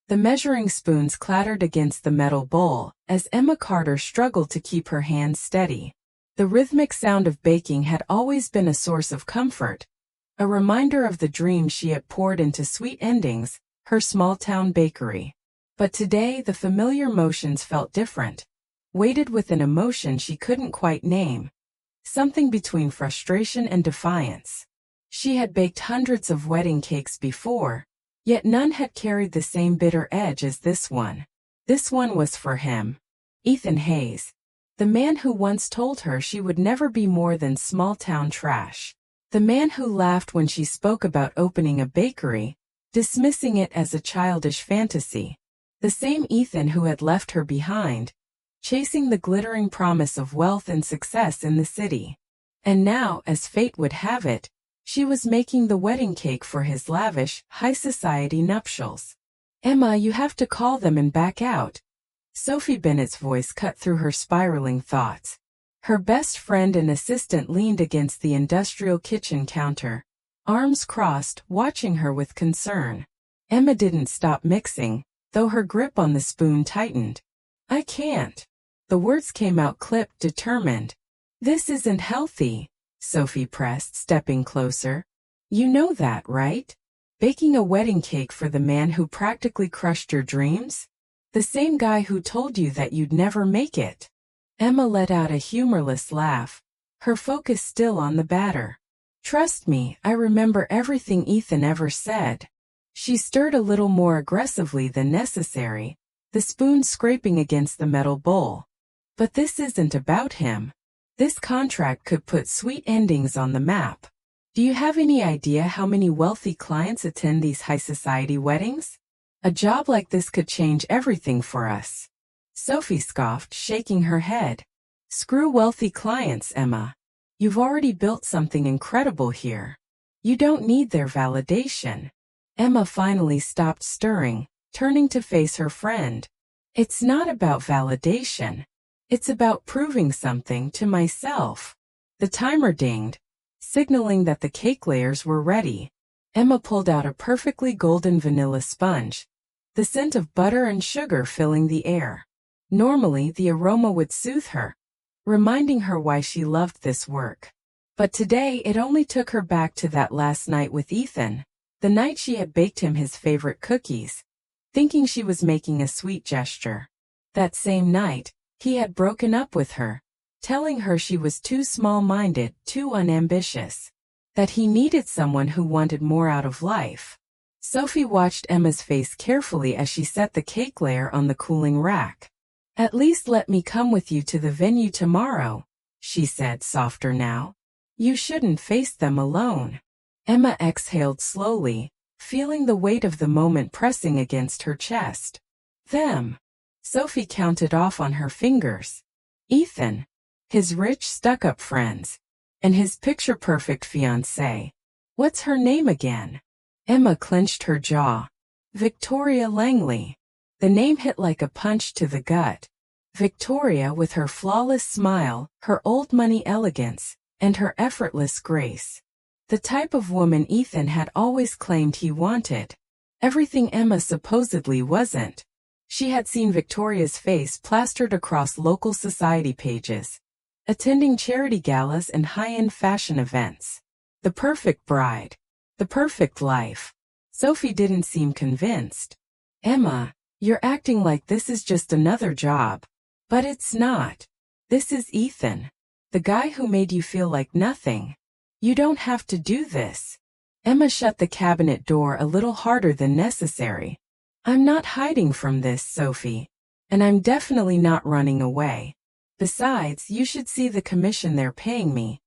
The measuring spoons clattered against the metal bowl as Emma Carter struggled to keep her hands steady. The rhythmic sound of baking had always been a source of comfort, a reminder of the dreams she had poured into Sweet Endings, her small-town bakery. But today the familiar motions felt different, weighted with an emotion she couldn't quite name, something between frustration and defiance. She had baked hundreds of wedding cakes before, yet none had carried the same bitter edge as this one. This one was for him. Ethan Hayes. The man who once told her she would never be more than small-town trash. The man who laughed when she spoke about opening a bakery, dismissing it as a childish fantasy. The same Ethan who had left her behind, chasing the glittering promise of wealth and success in the city. And now, as fate would have it, she was making the wedding cake for his lavish, high-society nuptials. "Emma, you have to call them and back out." Sophie Bennett's voice cut through her spiraling thoughts. Her best friend and assistant leaned against the industrial kitchen counter, arms crossed, watching her with concern. Emma didn't stop mixing, though her grip on the spoon tightened. "I can't." The words came out clipped, determined. "This isn't healthy," Sophie pressed, stepping closer. "You know that, right? Baking a wedding cake for the man who practically crushed your dreams? The same guy who told you that you'd never make it." Emma let out a humorless laugh, her focus still on the batter. "Trust me, I remember everything Ethan ever said." She stirred a little more aggressively than necessary, the spoon scraping against the metal bowl. "But this isn't about him. This contract could put Sweet Endings on the map. Do you have any idea how many wealthy clients attend these high-society weddings? A job like this could change everything for us." Sophie scoffed, shaking her head. "Screw wealthy clients, Emma. You've already built something incredible here. You don't need their validation." Emma finally stopped stirring, turning to face her friend. "It's not about validation. It's about proving something to myself." The timer dinged, signaling that the cake layers were ready. Emma pulled out a perfectly golden vanilla sponge, the scent of butter and sugar filling the air. Normally, the aroma would soothe her, reminding her why she loved this work. But today it only took her back to that last night with Ethan, the night she had baked him his favorite cookies, thinking she was making a sweet gesture. That same night, he had broken up with her, telling her she was too small-minded, too unambitious, that he needed someone who wanted more out of life. Sophie watched Emma's face carefully as she set the cake layer on the cooling rack. "At least let me come with you to the venue tomorrow," she said, softer now. "You shouldn't face them alone." Emma exhaled slowly, feeling the weight of the moment pressing against her chest. "Them." Sophie counted off on her fingers. Ethan, his rich, stuck-up friends, and his picture-perfect fiancée. "What's her name again?" Emma clenched her jaw. "Victoria Langley." The name hit like a punch to the gut. Victoria, with her flawless smile, her old-money elegance, and her effortless grace. The type of woman Ethan had always claimed he wanted. Everything Emma supposedly wasn't. She had seen Victoria's face plastered across local society pages, attending charity galas and high-end fashion events. The perfect bride. The perfect life. Sophie didn't seem convinced. "Emma, you're acting like this is just another job." "But it's not. This is Ethan. The guy who made you feel like nothing. You don't have to do this." Emma shut the cabinet door a little harder than necessary. "I'm not hiding from this, Sophie. And I'm definitely not running away. Besides, you should see the commission they're paying me.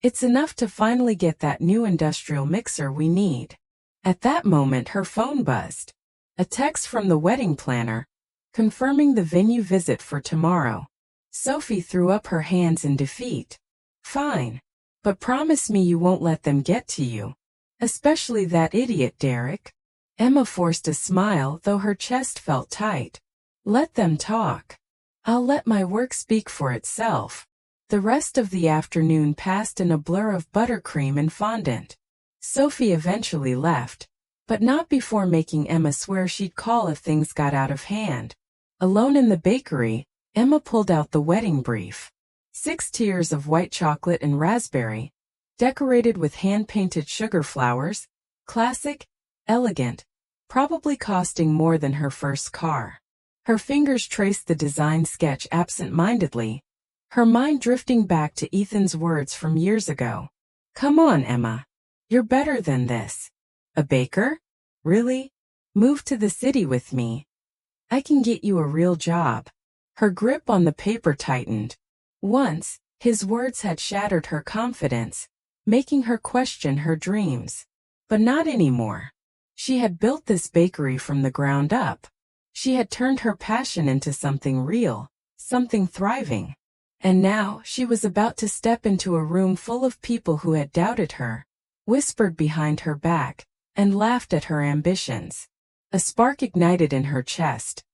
It's enough to finally get that new industrial mixer we need." At that moment her phone buzzed. A text from the wedding planner, confirming the venue visit for tomorrow. Sophie threw up her hands in defeat. "Fine. But promise me you won't let them get to you. Especially that idiot Derek." Emma forced a smile, though her chest felt tight. "Let them talk. I'll let my work speak for itself." The rest of the afternoon passed in a blur of buttercream and fondant. Sophie eventually left, But not before making Emma swear she'd call if things got out of hand. Alone in the bakery, Emma pulled out the wedding brief. 6 tiers of white chocolate and raspberry, decorated with hand-painted sugar flowers, classic, elegant, probably costing more than her first car. Her fingers traced the design sketch absent-mindedly, her mind drifting back to Ethan's words from years ago. "Come on, Emma. You're better than this." "A baker? Really? Move to the city with me. I can get you a real job." Her grip on the paper tightened. Once, his words had shattered her confidence, making her question her dreams. But not anymore. She had built this bakery from the ground up. She had turned her passion into something real, something thriving. And now she was about to step into a room full of people who had doubted her, whispered behind her back, and laughed at her ambitions. A spark ignited in her chest.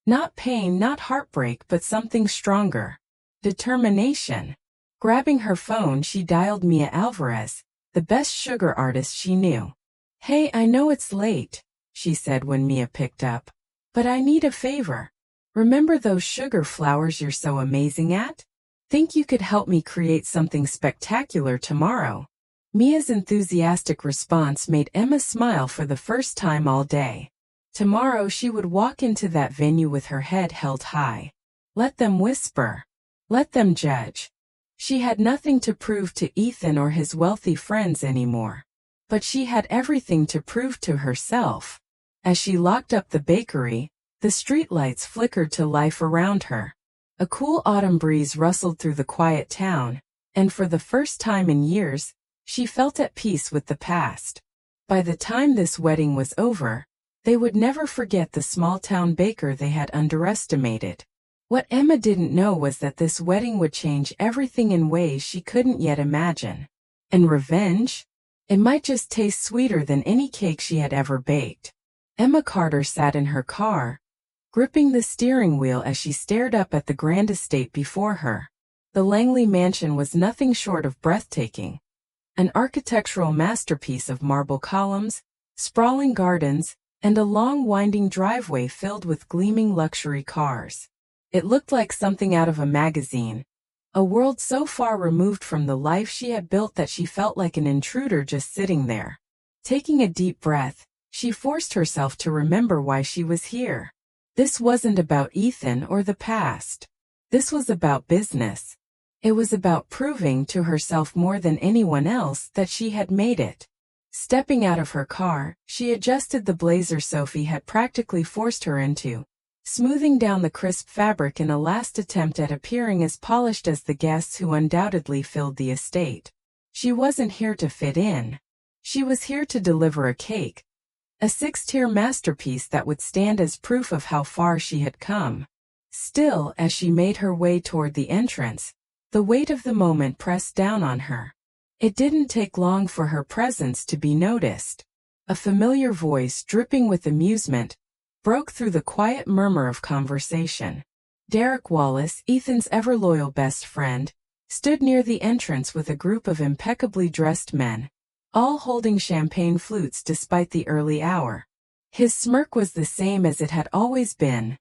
Not pain, not heartbreak, but something stronger. Determination. Grabbing her phone, she dialed Mia Alvarez, the best sugar artist she knew. "Hey, I know it's late," she said when Mia picked up, "but I need a favor. Remember those sugar flowers you're so amazing at? Think you could help me create something spectacular tomorrow?" Mia's enthusiastic response made Emma smile for the first time all day. Tomorrow she would walk into that venue with her head held high. Let them whisper. Let them judge. She had nothing to prove to Ethan or his wealthy friends anymore. But she had everything to prove to herself. As she locked up the bakery, the streetlights flickered to life around her. A cool autumn breeze rustled through the quiet town, and for the first time in years, she felt at peace with the past. By the time this wedding was over, they would never forget the small-town baker they had underestimated. What Emma didn't know was that this wedding would change everything in ways she couldn't yet imagine. And revenge? It might just taste sweeter than any cake she had ever baked. Emma Carter sat in her car, gripping the steering wheel as she stared up at the grand estate before her. The Langley mansion was nothing short of breathtaking. An architectural masterpiece of marble columns, sprawling gardens, and a long winding driveway filled with gleaming luxury cars. It looked like something out of a magazine, a world so far removed from the life she had built that she felt like an intruder just sitting there. Taking a deep breath, she forced herself to remember why she was here. This wasn't about Ethan or the past. This was about business. It was about proving to herself more than anyone else that she had made it. Stepping out of her car, she adjusted the blazer Sophie had practically forced her into, smoothing down the crisp fabric in a last attempt at appearing as polished as the guests who undoubtedly filled the estate. She wasn't here to fit in. She was here to deliver a cake, a 6-tier masterpiece that would stand as proof of how far she had come. Still, as she made her way toward the entrance, the weight of the moment pressed down on her. It didn't take long for her presence to be noticed. A familiar voice, dripping with amusement, broke through the quiet murmur of conversation. Derek Wallace, Ethan's ever-loyal best friend, stood near the entrance with a group of impeccably dressed men, all holding champagne flutes despite the early hour. His smirk was the same as it had always been,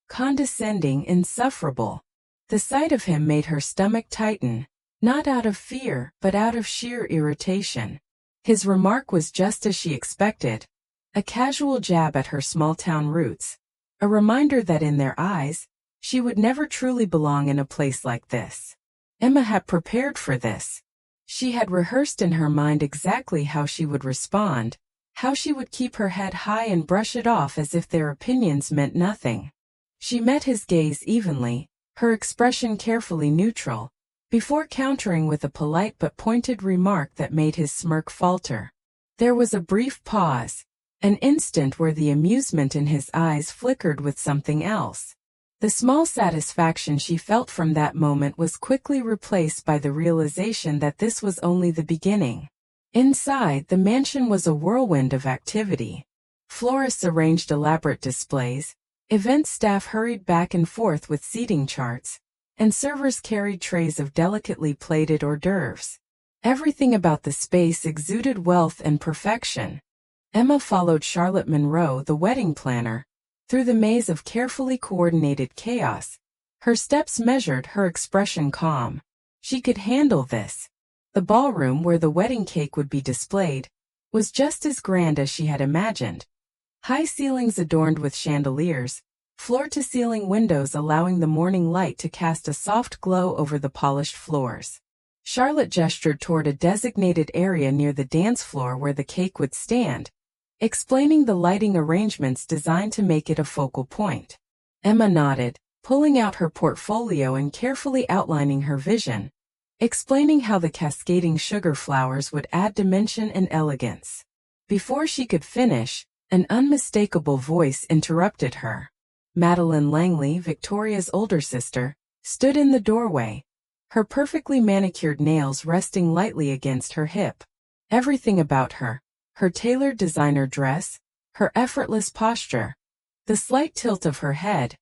condescending, insufferable. The sight of him made her stomach tighten, not out of fear, but out of sheer irritation. His remark was just as she expected, a casual jab at her small-town roots, a reminder that in their eyes, she would never truly belong in a place like this. Emma had prepared for this. She had rehearsed in her mind exactly how she would respond, how she would keep her head high and brush it off as if their opinions meant nothing. She met his gaze evenly, her expression carefully neutral, before countering with a polite but pointed remark that made his smirk falter. There was a brief pause, an instant where the amusement in his eyes flickered with something else. The small satisfaction she felt from that moment was quickly replaced by the realization that this was only the beginning. Inside, the mansion was a whirlwind of activity. Florists arranged elaborate displays, event staff hurried back and forth with seating charts, and servers carried trays of delicately plated hors d'oeuvres. Everything about the space exuded wealth and perfection. Emma followed Charlotte Monroe, the wedding planner, through the maze of carefully coordinated chaos. Her steps measured, her expression calm. She could handle this. The ballroom where the wedding cake would be displayed was just as grand as she had imagined. High ceilings adorned with chandeliers, floor-to-ceiling windows allowing the morning light to cast a soft glow over the polished floors. Charlotte gestured toward a designated area near the dance floor where the cake would stand, explaining the lighting arrangements designed to make it a focal point. Emma nodded, pulling out her portfolio and carefully outlining her vision, explaining how the cascading sugar flowers would add dimension and elegance. Before she could finish, an unmistakable voice interrupted her. Madeline Langley, Victoria's older sister, stood in the doorway, her perfectly manicured nails resting lightly against her hip. Everything about her, her tailored designer dress, her effortless posture, the slight tilt of her head,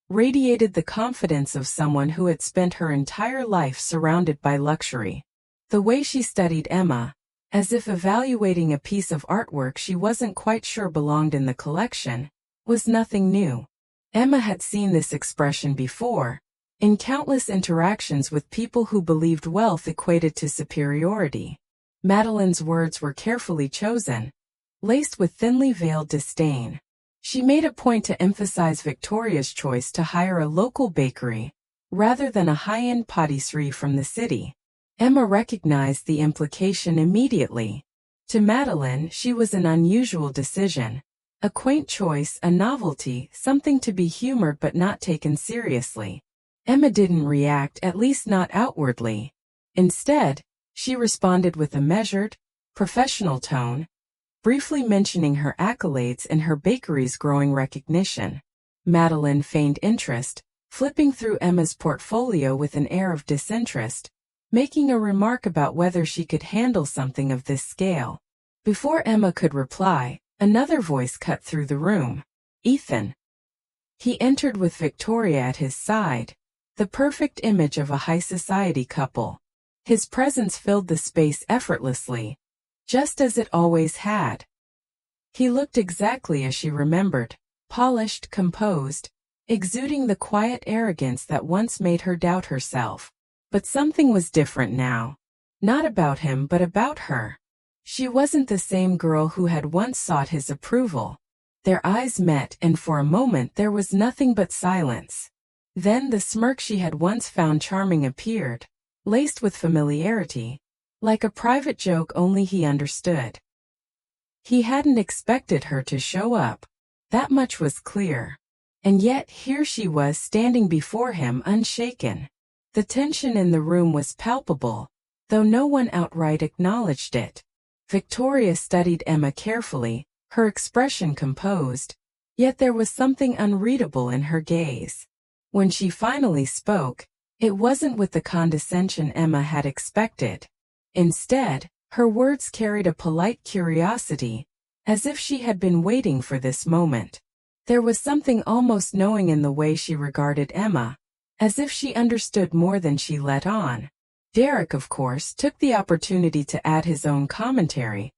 radiated the confidence of someone who had spent her entire life surrounded by luxury. The way she studied Emma, as if evaluating a piece of artwork she wasn't quite sure belonged in the collection, was nothing new. Emma had seen this expression before, in countless interactions with people who believed wealth equated to superiority. Madeline's words were carefully chosen, laced with thinly veiled disdain. She made a point to emphasize Victoria's choice to hire a local bakery, rather than a high-end patisserie from the city. Emma recognized the implication immediately. To Madeline, she was an unusual decision, a quaint choice, a novelty, something to be humored but not taken seriously. Emma didn't react, at least not outwardly. Instead, she responded with a measured, professional tone, briefly mentioning her accolades and her bakery's growing recognition. Madeline feigned interest, flipping through Emma's portfolio with an air of disinterest, making a remark about whether she could handle something of this scale. Before Emma could reply, another voice cut through the room. Ethan. He entered with Victoria at his side, the perfect image of a high society couple. His presence filled the space effortlessly, just as it always had. He looked exactly as she remembered, polished, composed, exuding the quiet arrogance that once made her doubt herself. But something was different now. Not about him but about her. She wasn't the same girl who had once sought his approval. Their eyes met, and for a moment there was nothing but silence. Then the smirk she had once found charming appeared, laced with familiarity, like a private joke only he understood. He hadn't expected her to show up, that much was clear. And yet here she was standing before him unshaken. The tension in the room was palpable, though no one outright acknowledged it. Victoria studied Emma carefully, her expression composed, yet there was something unreadable in her gaze. When she finally spoke, it wasn't with the condescension Emma had expected. Instead, her words carried a polite curiosity, as if she had been waiting for this moment. There was something almost knowing in the way she regarded Emma, as if she understood more than she let on. Derek, of course, took the opportunity to add his own commentary,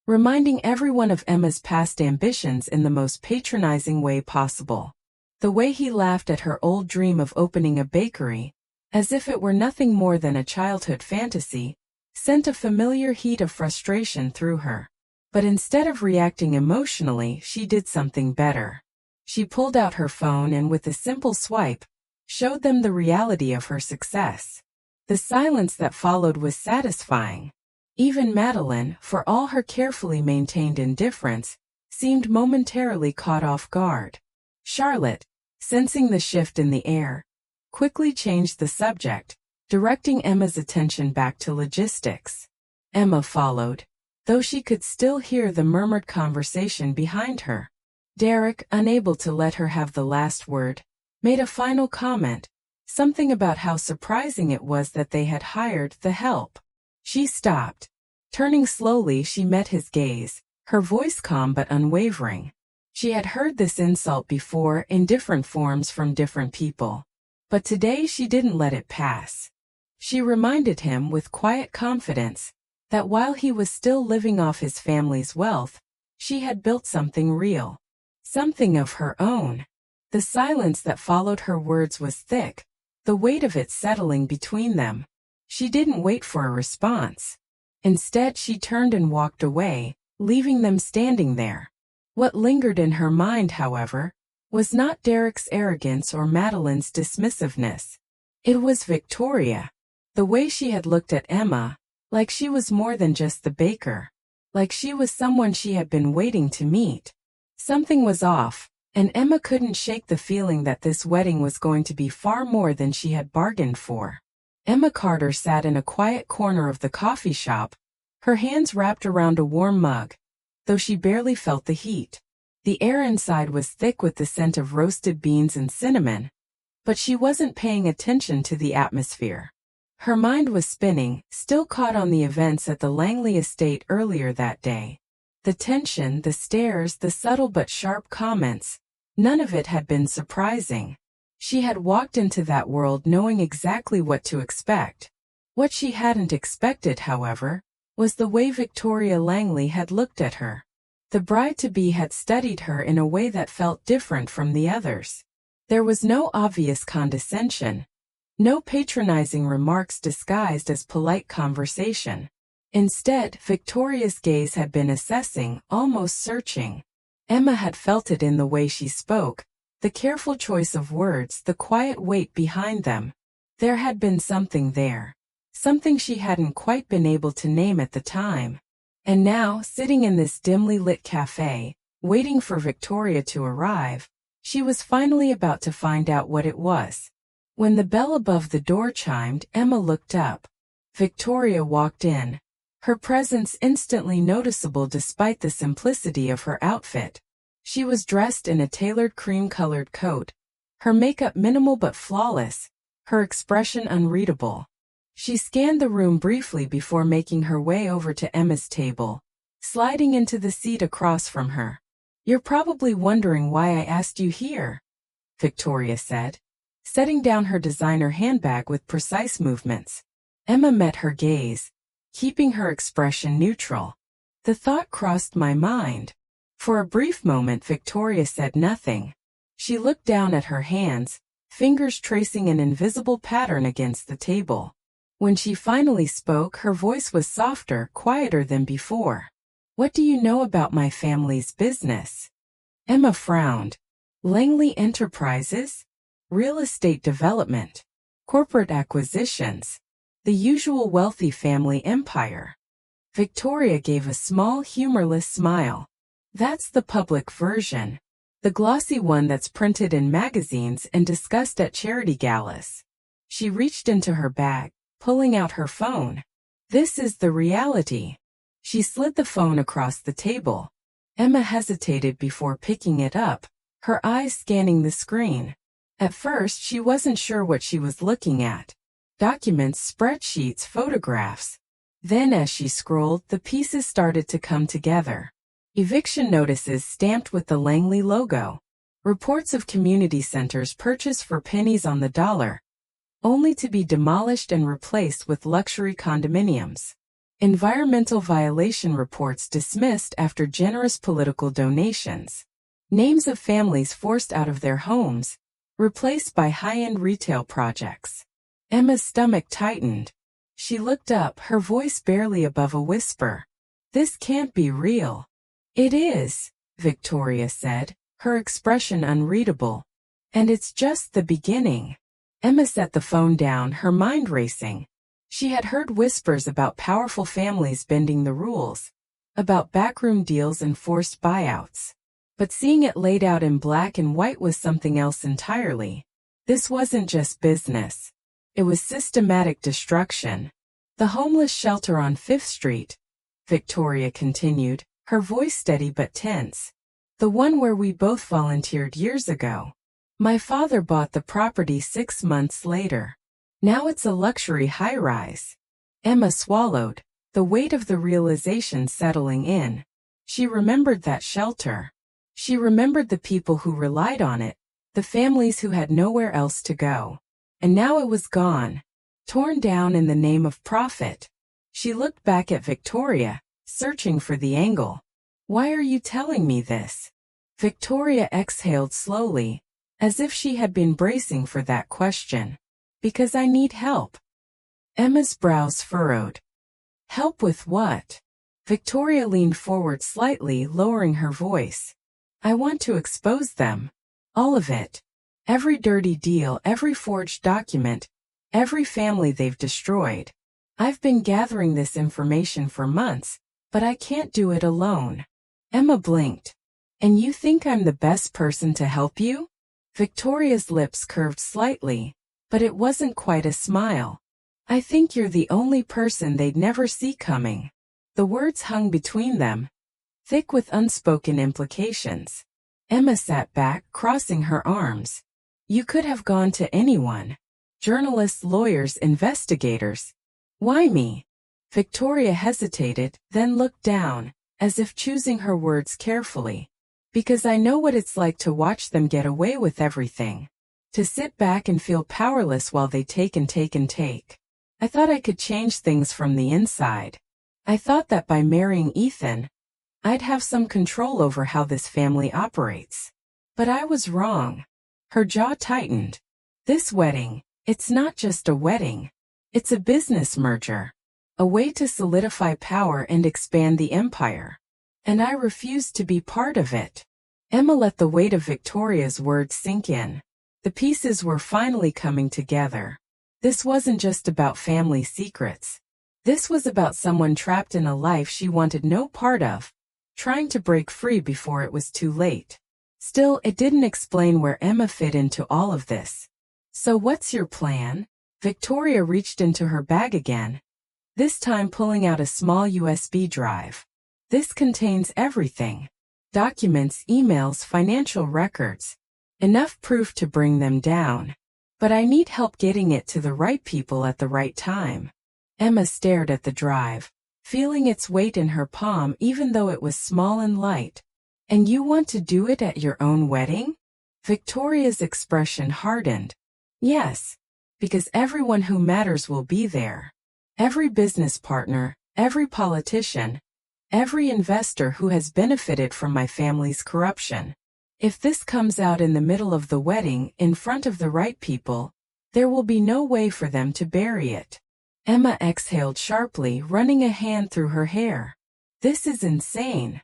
reminding everyone of Emma's past ambitions in the most patronizing way possible. The way he laughed at her old dream of opening a bakery, as if it were nothing more than a childhood fantasy, sent a familiar heat of frustration through her. But instead of reacting emotionally, she did something better. She pulled out her phone and with a simple swipe, showed them the reality of her success. The silence that followed was satisfying. Even Madeline, for all her carefully maintained indifference, seemed momentarily caught off guard. Charlotte, sensing the shift in the air, quickly changed the subject, directing Emma's attention back to logistics. Emma followed, though she could still hear the murmured conversation behind her. Derek, unable to let her have the last word, made a final comment, something about how surprising it was that they had hired the help. She stopped. Turning slowly, she met his gaze, her voice calm but unwavering. She had heard this insult before in different forms from different people. But today she didn't let it pass. She reminded him with quiet confidence that while he was still living off his family's wealth, She had built something real. Something of her own. The silence that followed her words was thick, the weight of it settling between them. She didn't wait for a response. Instead, she turned and walked away, leaving them standing there. What lingered in her mind, however, was not Derek's arrogance or Madeline's dismissiveness. It was Victoria. The way she had looked at Emma, like she was more than just the baker. Like she was someone she had been waiting to meet. Something was off, and Emma couldn't shake the feeling that this wedding was going to be far more than she had bargained for. Emma Carter sat in a quiet corner of the coffee shop, her hands wrapped around a warm mug, though she barely felt the heat. The air inside was thick with the scent of roasted beans and cinnamon, but she wasn't paying attention to the atmosphere. Her mind was spinning, still caught on the events at the Langley estate earlier that day. The tension, the stares, the subtle but sharp comments, none of it had been surprising. She had walked into that world knowing exactly what to expect. What she hadn't expected, however, was the way Victoria Langley had looked at her. The bride-to-be had studied her in a way that felt different from the others. There was no obvious condescension. No patronizing remarks disguised as polite conversation. Instead, Victoria's gaze had been assessing, almost searching. Emma had felt it in the way she spoke, the careful choice of words, the quiet weight behind them. There had been something there. Something she hadn't quite been able to name at the time. And now, sitting in this dimly lit cafe, waiting for Victoria to arrive, she was finally about to find out what it was. When the bell above the door chimed, Emma looked up. Victoria walked in. Her presence instantly noticeable despite the simplicity of her outfit. She was dressed in a tailored cream-colored coat, her makeup minimal but flawless, her expression unreadable. She scanned the room briefly before making her way over to Emma's table, sliding into the seat across from her. "You're probably wondering why I asked you here," Victoria said, setting down her designer handbag with precise movements. Emma met her gaze, keeping her expression neutral. "The thought crossed my mind." For a brief moment Victoria said nothing. She looked down at her hands, fingers tracing an invisible pattern against the table. When she finally spoke, her voice was softer, quieter than before. "What do you know about my family's business?" Emma frowned. "Langley Enterprises? Real estate development, corporate acquisitions, the usual wealthy family empire." Victoria gave a small, humorless smile. "That's the public version. The glossy one that's printed in magazines and discussed at charity galas." She reached into her bag, pulling out her phone. "This is the reality." She slid the phone across the table. Emma hesitated before picking it up, her eyes scanning the screen. At first, she wasn't sure what she was looking at. Documents, spreadsheets, photographs. Then as she scrolled, the pieces started to come together. Eviction notices stamped with the Langley logo. Reports of community centers purchased for pennies on the dollar, only to be demolished and replaced with luxury condominiums. Environmental violation reports dismissed after generous political donations. Names of families forced out of their homes, replaced by high-end retail projects. Emma's stomach tightened. She looked up, her voice barely above a whisper. "This can't be real." "It is," Victoria said, her expression unreadable. "And it's just the beginning." Emma set the phone down, her mind racing. She had heard whispers about powerful families bending the rules, about backroom deals and forced buyouts. But seeing it laid out in black and white was something else entirely. This wasn't just business. It was systematic destruction. "The homeless shelter on 5th Street, Victoria continued, her voice steady but tense. "The one where we both volunteered years ago. My father bought the property 6 months later. Now it's a luxury high-rise." Emma swallowed, the weight of the realization settling in. She remembered that shelter. She remembered the people who relied on it, the families who had nowhere else to go. And now it was gone, torn down in the name of profit. She looked back at Victoria, searching for the angle. Why are you telling me this? Victoria exhaled slowly, as if she had been bracing for that question. Because I need help. Emma's brows furrowed. Help with what? Victoria leaned forward slightly, lowering her voice. I want to expose them. All of it. Every dirty deal, every forged document, every family they've destroyed. I've been gathering this information for months, but I can't do it alone. Emma blinked. And you think I'm the best person to help you? Victoria's lips curved slightly, but it wasn't quite a smile. I think you're the only person they'd never see coming. The words hung between them, thick with unspoken implications. Emma sat back, crossing her arms. You could have gone to anyone. Journalists, lawyers, investigators. Why me? Victoria hesitated, then looked down, as if choosing her words carefully. Because I know what it's like to watch them get away with everything. To sit back and feel powerless while they take and take and take. I thought I could change things from the inside. I thought that by marrying Ethan, I'd have some control over how this family operates. But I was wrong. Her jaw tightened. This wedding, it's not just a wedding. It's a business merger. A way to solidify power and expand the empire. And I refused to be part of it. Emma let the weight of Victoria's words sink in. The pieces were finally coming together. This wasn't just about family secrets. This was about someone trapped in a life she wanted no part of, trying to break free before it was too late. Still, it didn't explain where Emma fit into all of this. So what's your plan? Victoria reached into her bag again, this time pulling out a small USB drive. This contains everything. Documents, emails, financial records. Enough proof to bring them down. But I need help getting it to the right people at the right time. Emma stared at the drive, feeling its weight in her palm even though it was small and light. And you want to do it at your own wedding? Victoria's expression hardened. Yes, because everyone who matters will be there. Every business partner, every politician, every investor who has benefited from my family's corruption. If this comes out in the middle of the wedding, in front of the right people, there will be no way for them to bury it. Emma exhaled sharply, running a hand through her hair. This is insane.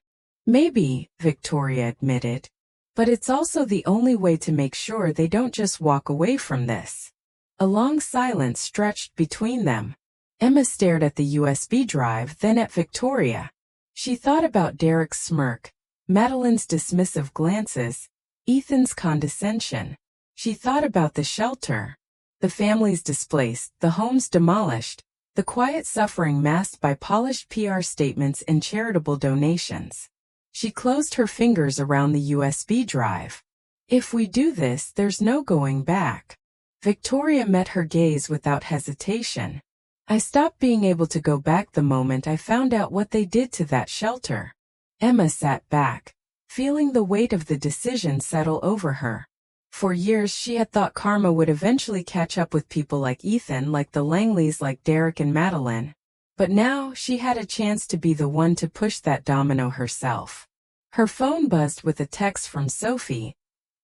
Maybe, Victoria admitted. But it's also the only way to make sure they don't just walk away from this. A long silence stretched between them. Emma stared at the USB drive, then at Victoria. She thought about Derek's smirk, Madeline's dismissive glances, Ethan's condescension. She thought about the shelter, the families displaced, the homes demolished, the quiet suffering masked by polished PR statements and charitable donations. She closed her fingers around the USB drive. If we do this, there's no going back. Victoria met her gaze without hesitation. I stopped being able to go back the moment I found out what they did to that shelter. Emma sat back, feeling the weight of the decision settle over her. For years she had thought karma would eventually catch up with people like Ethan, like the Langleys, like Derek and Madeline. But now she had a chance to be the one to push that domino herself. Her phone buzzed with a text from Sophie,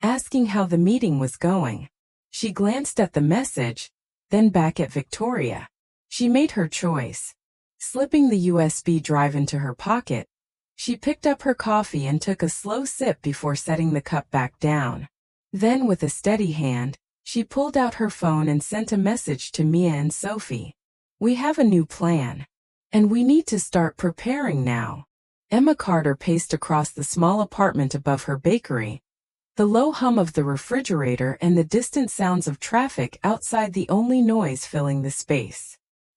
asking how the meeting was going. She glanced at the message, then back at Victoria. She made her choice. Slipping the USB drive into her pocket, she picked up her coffee and took a slow sip before setting the cup back down. Then, with a steady hand, she pulled out her phone and sent a message to Mia and Sophie. We have a new plan. And we need to start preparing now. Emma Carter paced across the small apartment above her bakery, the low hum of the refrigerator and the distant sounds of traffic outside the only noise filling the space.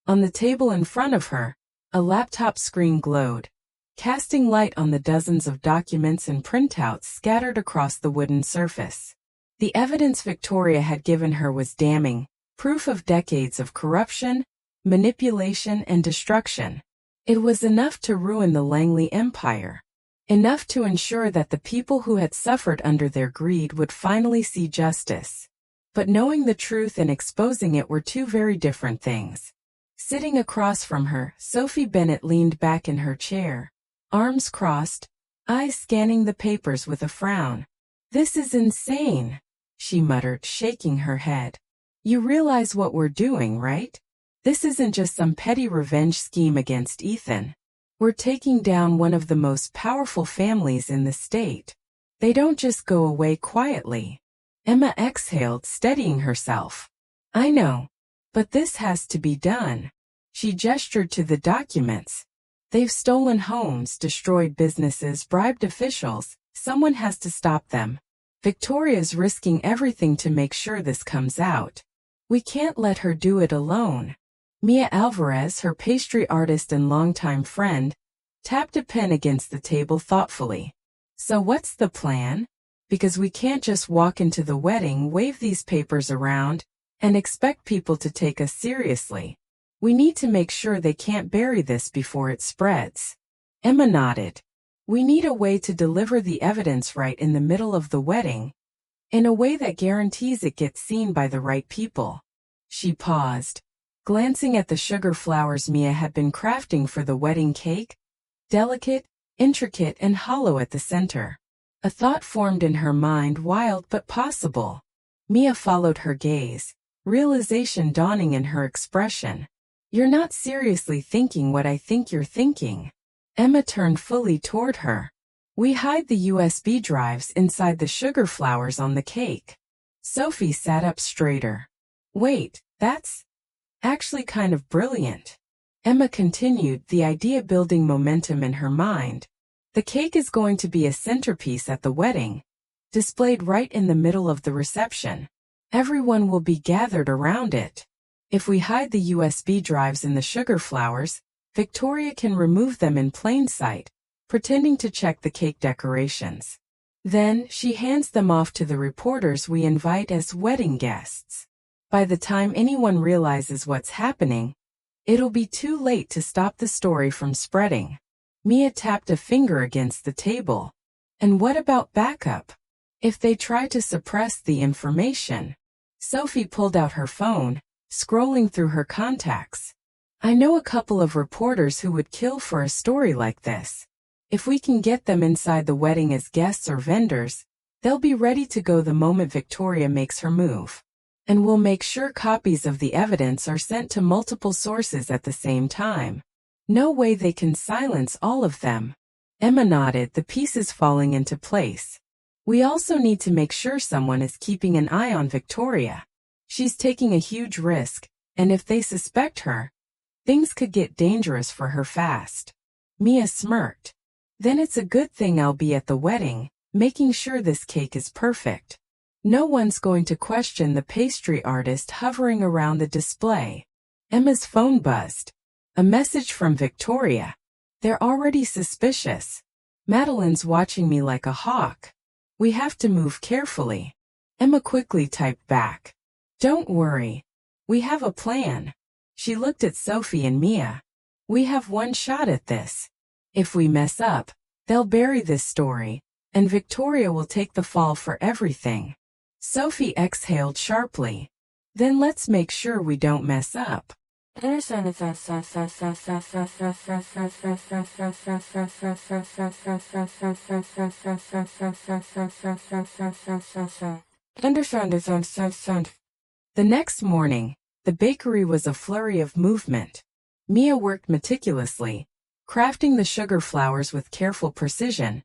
On the table in front of her, a laptop screen glowed, casting light on the dozens of documents and printouts scattered across the wooden surface. The evidence Victoria had given her was damning, proof of decades of corruption, manipulation, and destruction. It was enough to ruin the Langley empire. Enough to ensure that the people who had suffered under their greed would finally see justice. But knowing the truth and exposing it were two very different things. Sitting across from her, Sophie Bennett leaned back in her chair, arms crossed, eyes scanning the papers with a frown. "This is insane," she muttered, shaking her head. "You realize what we're doing, right? This isn't just some petty revenge scheme against Ethan. We're taking down one of the most powerful families in the state. They don't just go away quietly." Emma exhaled, steadying herself. "I know. But this has to be done." She gestured to the documents. "They've stolen homes, destroyed businesses, bribed officials. Someone has to stop them. Victoria's risking everything to make sure this comes out. We can't let her do it alone." Mia Alvarez, her pastry artist and longtime friend, tapped a pen against the table thoughtfully. "So what's the plan? Because we can't just walk into the wedding, wave these papers around, and expect people to take us seriously. We need to make sure they can't bury this before it spreads." Emma nodded. "We need a way to deliver the evidence right in the middle of the wedding, in a way that guarantees it gets seen by the right people." She paused, glancing at the sugar flowers Mia had been crafting for the wedding cake, delicate, intricate, and hollow at the center. A thought formed in her mind, wild but possible. Mia followed her gaze, realization dawning in her expression. "You're not seriously thinking what I think you're thinking." Emma turned fully toward her. "We hide the USB drives inside the sugar flowers on the cake." Sophie sat up straighter. "Wait, that's actually kind of brilliant." Emma continued, the idea building momentum in her mind. "The cake is going to be a centerpiece at the wedding, displayed right in the middle of the reception. Everyone will be gathered around it. If we hide the USB drives in the sugar flowers, Victoria can remove them in plain sight, pretending to check the cake decorations. Then, she hands them off to the reporters we invite as wedding guests. By the time anyone realizes what's happening, it'll be too late to stop the story from spreading." Mia tapped a finger against the table. "And what about backup? If they try to suppress the information?" Sophie pulled out her phone, scrolling through her contacts. "I know a couple of reporters who would kill for a story like this. If we can get them inside the wedding as guests or vendors, they'll be ready to go the moment Victoria makes her move. And we'll make sure copies of the evidence are sent to multiple sources at the same time. No way they can silence all of them." Emma nodded, the pieces falling into place. "We also need to make sure someone is keeping an eye on Victoria. She's taking a huge risk, and if they suspect her, things could get dangerous for her fast." Mia smirked. "Then it's a good thing I'll be at the wedding, making sure this cake is perfect. No one's going to question the pastry artist hovering around the display." Emma's phone buzzed. A message from Victoria. "They're already suspicious. Madeline's watching me like a hawk. We have to move carefully." Emma quickly typed back. "Don't worry. We have a plan." She looked at Sophie and Mia. "We have one shot at this. If we mess up, they'll bury this story, and Victoria will take the fall for everything." Sophie exhaled sharply. "Then let's make sure we don't mess up." The next morning, the bakery was a flurry of movement. Mia worked meticulously, crafting the sugar flowers with careful precision,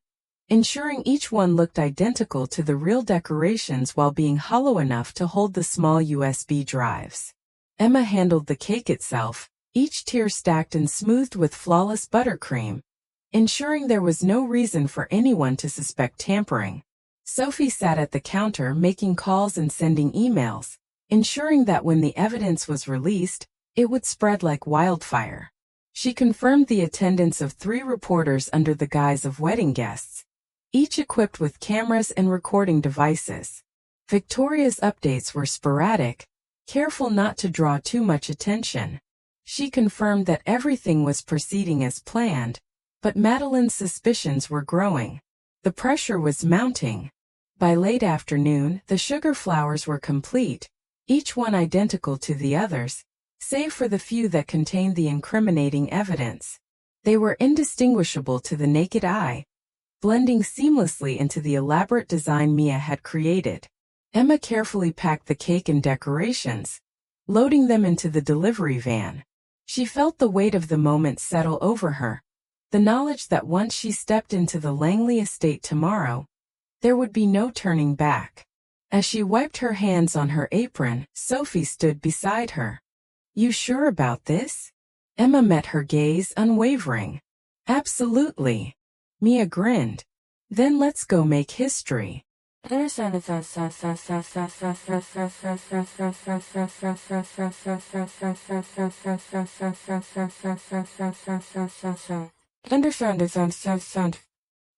ensuring each one looked identical to the real decorations while being hollow enough to hold the small USB drives. Emma handled the cake itself, each tier stacked and smoothed with flawless buttercream, ensuring there was no reason for anyone to suspect tampering. Sophie sat at the counter making calls and sending emails, ensuring that when the evidence was released, it would spread like wildfire. She confirmed the attendance of 3 reporters under the guise of wedding guests, each equipped with cameras and recording devices. Victoria's updates were sporadic, careful not to draw too much attention. She confirmed that everything was proceeding as planned, but Madeline's suspicions were growing. The pressure was mounting. By late afternoon, the sugar flowers were complete, each one identical to the others, save for the few that contained the incriminating evidence. They were indistinguishable to the naked eye. blending seamlessly into the elaborate design Mia had created. Emma carefully packed the cake and decorations, loading them into the delivery van. She felt the weight of the moment settle over her, the knowledge that once she stepped into the Langley estate tomorrow, there would be no turning back. As she wiped her hands on her apron, Sophie stood beside her. "You sure about this?" Emma met her gaze, unwavering. "Absolutely." Mia grinned. "Then let's go make history."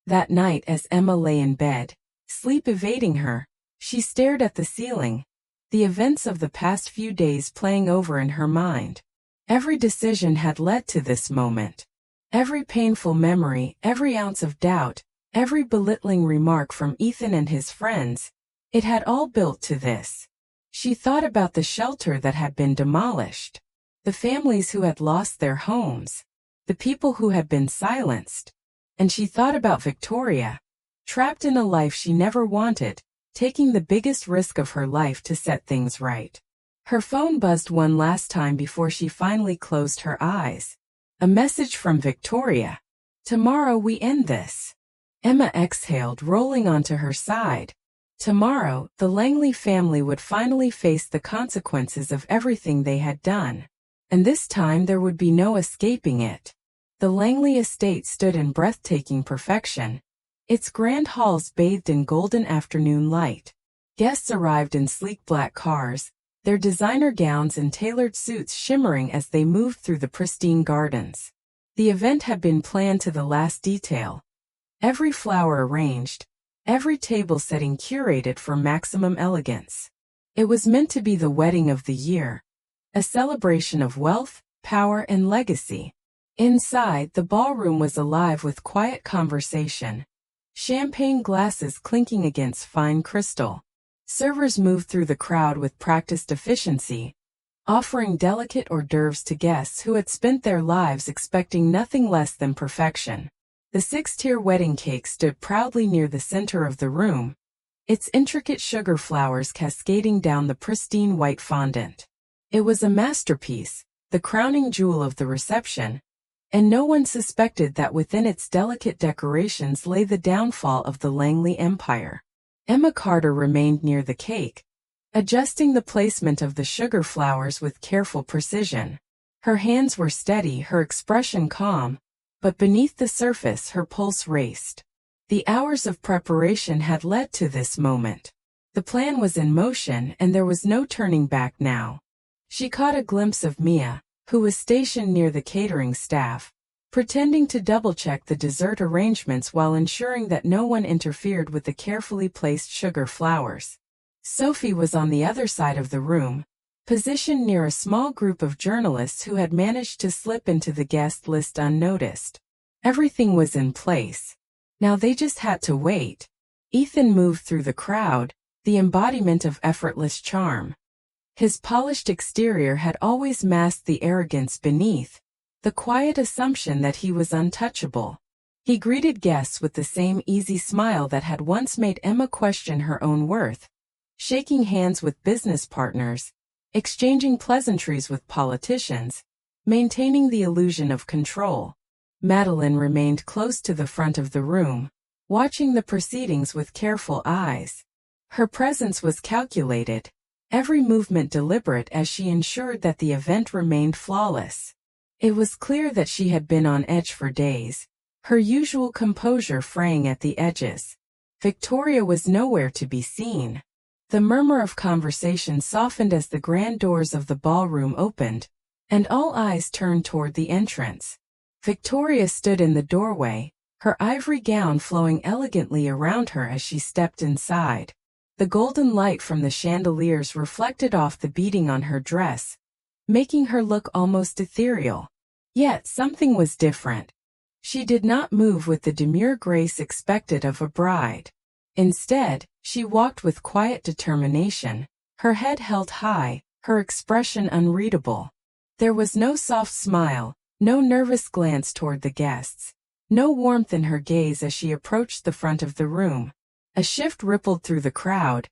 That night, as Emma lay in bed, sleep evading her, she stared at the ceiling, the events of the past few days playing over in her mind. Every decision had led to this moment. Every painful memory, every ounce of doubt, every belittling remark from Ethan and his friends, it had all built to this. She thought about the shelter that had been demolished, the families who had lost their homes, the people who had been silenced, and she thought about Victoria, trapped in a life she never wanted, taking the biggest risk of her life to set things right. Her phone buzzed one last time before she finally closed her eyes. A message from Victoria. "Tomorrow we end this." Emma exhaled, rolling onto her side. Tomorrow, the Langley family would finally face the consequences of everything they had done. And this time there would be no escaping it. The Langley estate stood in breathtaking perfection, its grand halls bathed in golden afternoon light. Guests arrived in sleek black cars, their designer gowns and tailored suits shimmering as they moved through the pristine gardens. The event had been planned to the last detail. Every flower arranged, every table setting curated for maximum elegance. It was meant to be the wedding of the year, a celebration of wealth, power, and legacy. Inside, the ballroom was alive with quiet conversation, champagne glasses clinking against fine crystal. Servers moved through the crowd with practiced efficiency, offering delicate hors d'oeuvres to guests who had spent their lives expecting nothing less than perfection. The six-tier wedding cake stood proudly near the center of the room, its intricate sugar flowers cascading down the pristine white fondant. It was a masterpiece, the crowning jewel of the reception, and no one suspected that within its delicate decorations lay the downfall of the Langley Empire. Emma Carter remained near the cake, adjusting the placement of the sugar flowers with careful precision. Her hands were steady, her expression calm, but beneath the surface her pulse raced. The hours of preparation had led to this moment. The plan was in motion and there was no turning back now. She caught a glimpse of Mia, who was stationed near the catering staff, pretending to double-check the dessert arrangements while ensuring that no one interfered with the carefully placed sugar flowers. Sophie was on the other side of the room, positioned near a small group of journalists who had managed to slip into the guest list unnoticed. Everything was in place. Now they just had to wait. Ethan moved through the crowd, the embodiment of effortless charm. His polished exterior had always masked the arrogance beneath, the quiet assumption that he was untouchable. He greeted guests with the same easy smile that had once made Emma question her own worth, shaking hands with business partners, exchanging pleasantries with politicians, maintaining the illusion of control. Madeline remained close to the front of the room, watching the proceedings with careful eyes. Her presence was calculated, every movement deliberate as she ensured that the event remained flawless. It was clear that she had been on edge for days, her usual composure fraying at the edges. Victoria was nowhere to be seen. The murmur of conversation softened as the grand doors of the ballroom opened, and all eyes turned toward the entrance. Victoria stood in the doorway, her ivory gown flowing elegantly around her as she stepped inside. The golden light from the chandeliers reflected off the beading on her dress, making her look almost ethereal. Yet something was different. She did not move with the demure grace expected of a bride. Instead, she walked with quiet determination, her head held high, her expression unreadable. There was no soft smile, no nervous glance toward the guests. no warmth in her gaze as she approached the front of the room. A shift rippled through the crowd,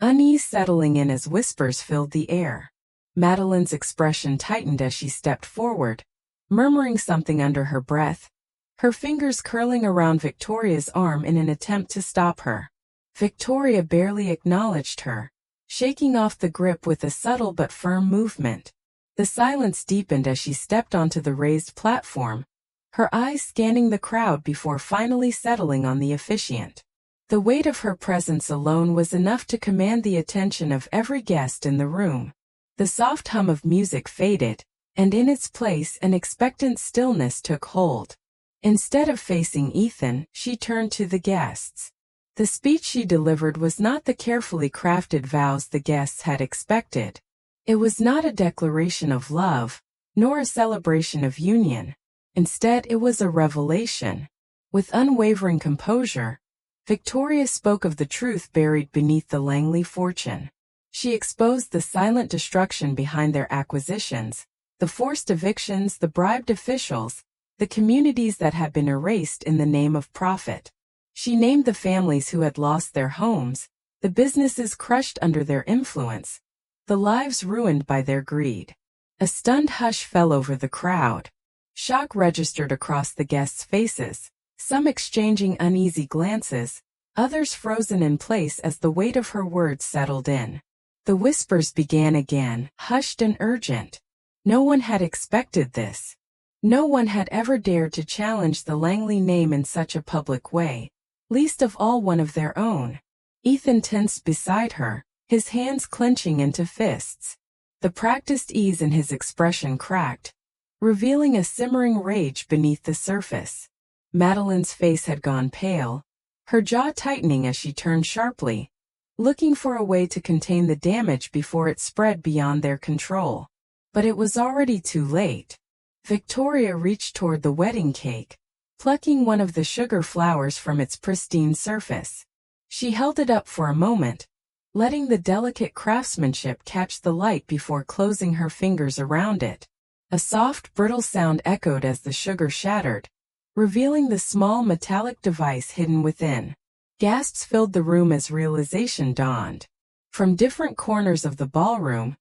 unease settling in as whispers filled the air. Madeline's expression tightened as she stepped forward, murmuring something under her breath, her fingers curling around Victoria's arm in an attempt to stop her. Victoria barely acknowledged her, shaking off the grip with a subtle but firm movement. The silence deepened as she stepped onto the raised platform, her eyes scanning the crowd before finally settling on the officiant. The weight of her presence alone was enough to command the attention of every guest in the room. The soft hum of music faded, and in its place an expectant stillness took hold. Instead of facing Ethan, she turned to the guests. The speech she delivered was not the carefully crafted vows the guests had expected. It was not a declaration of love, nor a celebration of union. Instead, it was a revelation. With unwavering composure, Victoria spoke of the truth buried beneath the Langley fortune. She exposed the silent destruction behind their acquisitions, the forced evictions, the bribed officials, the communities that had been erased in the name of profit. She named the families who had lost their homes, the businesses crushed under their influence, the lives ruined by their greed. A stunned hush fell over the crowd. Shock registered across the guests' faces, some exchanging uneasy glances, others frozen in place as the weight of her words settled in. The whispers began again, hushed and urgent. No one had expected this. No one had ever dared to challenge the Langley name in such a public way, least of all one of their own. Ethan tensed beside her, his hands clenching into fists. The practiced ease in his expression cracked, revealing a simmering rage beneath the surface. Madeline's face had gone pale, her jaw tightening as she turned sharply, looking for a way to contain the damage before it spread beyond their control. But it was already too late. Victoria reached toward the wedding cake, plucking one of the sugar flowers from its pristine surface. She held it up for a moment, letting the delicate craftsmanship catch the light before closing her fingers around it. A soft, brittle sound echoed as the sugar shattered, revealing the small metallic device hidden within. Gasps filled the room as realization dawned. From different corners of the ballroom,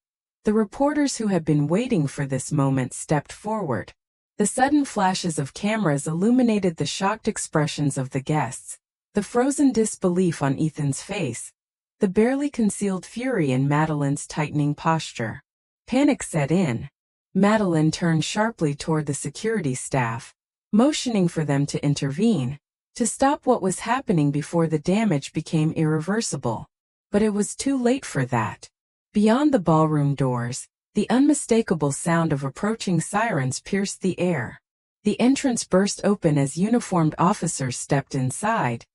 the reporters who had been waiting for this moment stepped forward. The sudden flashes of cameras illuminated the shocked expressions of the guests, the frozen disbelief on Ethan's face, the barely concealed fury in Madeline's tightening posture. Panic set in. Madeline turned sharply toward the security staff, motioning for them to intervene, to stop what was happening before the damage became irreversible. But it was too late for that. Beyond the ballroom doors, the unmistakable sound of approaching sirens pierced the air. The entrance burst open as uniformed officers stepped inside,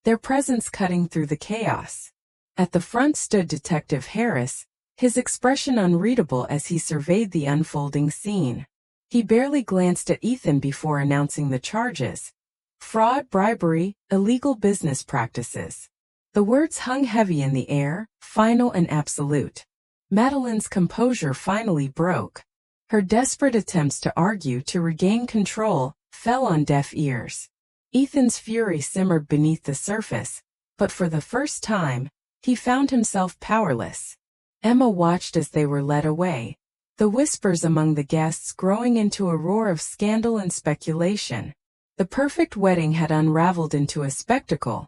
their presence cutting through the chaos. At the front stood Detective Harris, his expression unreadable as he surveyed the unfolding scene. He barely glanced at Ethan before announcing the charges: fraud, bribery, illegal business practices. The words hung heavy in the air, final and absolute. Madeline's composure finally broke. Her desperate attempts to argue to regain control fell on deaf ears. Ethan's fury simmered beneath the surface, but for the first time, he found himself powerless. Emma watched as they were led away, the whispers among the guests growing into a roar of scandal and speculation. The perfect wedding had unraveled into a spectacle,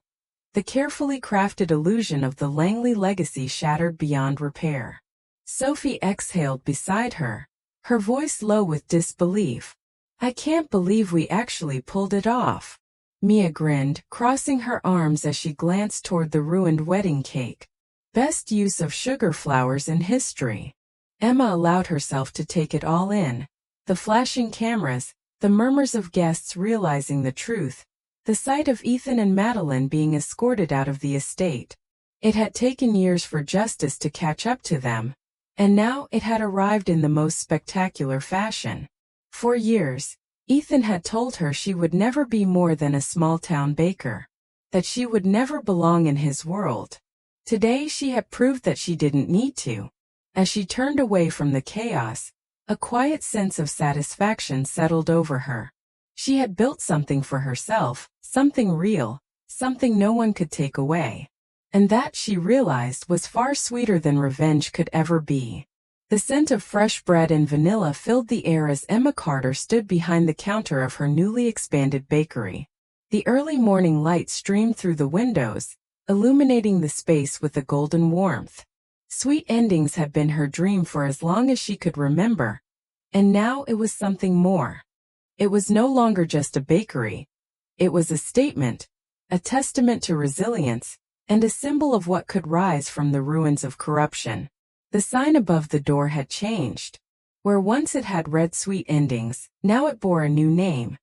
the carefully crafted illusion of the Langley legacy shattered beyond repair. Sophie exhaled beside her, her voice low with disbelief. "I can't believe we actually pulled it off." Mia grinned, crossing her arms as she glanced toward the ruined wedding cake. Best use of sugar flowers in history. Emma allowed herself to take it all in. The flashing cameras, the murmurs of guests realizing the truth, the sight of Ethan and Madeline being escorted out of the estate. It had taken years for justice to catch up to them, and now it had arrived in the most spectacular fashion. For years, Ethan had told her she would never be more than a small-town baker, that she would never belong in his world. Today she had proved that she didn't need to. As she turned away from the chaos, a quiet sense of satisfaction settled over her. She had built something for herself, something real, something no one could take away. And that, she realized, was far sweeter than revenge could ever be. The scent of fresh bread and vanilla filled the air as Emma Carter stood behind the counter of her newly expanded bakery. The early morning light streamed through the windows, illuminating the space with a golden warmth. Sweet endings had been her dream for as long as she could remember, and now it was something more. It was no longer just a bakery. It was a statement, a testament to resilience, and a symbol of what could rise from the ruins of corruption. The sign above the door had changed. Where once it had read Sweet Endings, now it bore a new name.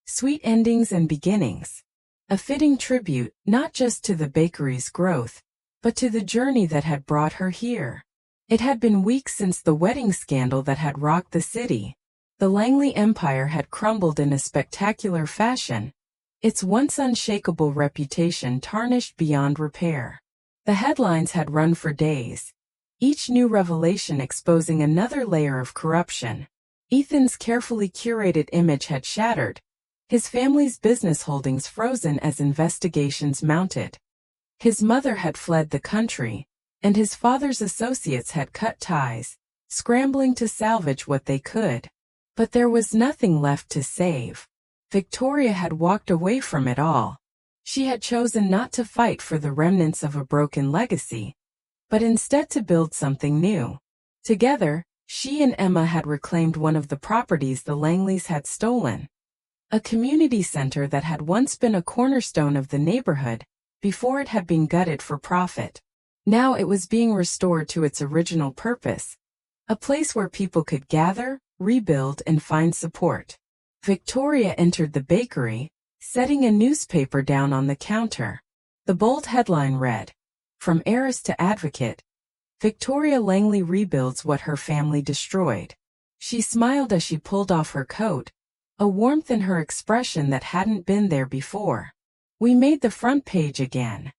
Sweet Endings and Beginnings. A fitting tribute, not just to the bakery's growth, but to the journey that had brought her here. It had been weeks since the wedding scandal that had rocked the city. The Langley empire had crumbled in a spectacular fashion, its once unshakable reputation tarnished beyond repair. The headlines had run for days, each new revelation exposing another layer of corruption. Ethan's carefully curated image had shattered, his family's business holdings frozen as investigations mounted. His mother had fled the country, and his father's associates had cut ties, scrambling to salvage what they could. But there was nothing left to save. Victoria had walked away from it all. She had chosen not to fight for the remnants of a broken legacy, but instead to build something new. Together, she and Emma had reclaimed one of the properties the Langleys had stolen. A community center that had once been a cornerstone of the neighborhood, before it had been gutted for profit. Now it was being restored to its original purpose, a place where people could gather, rebuild, and find support. Victoria entered the bakery, setting a newspaper down on the counter. The bold headline read, "From heiress to advocate, Victoria Langley rebuilds what her family destroyed." She smiled as she pulled off her coat, a warmth in her expression that hadn't been there before. "We made the front page again."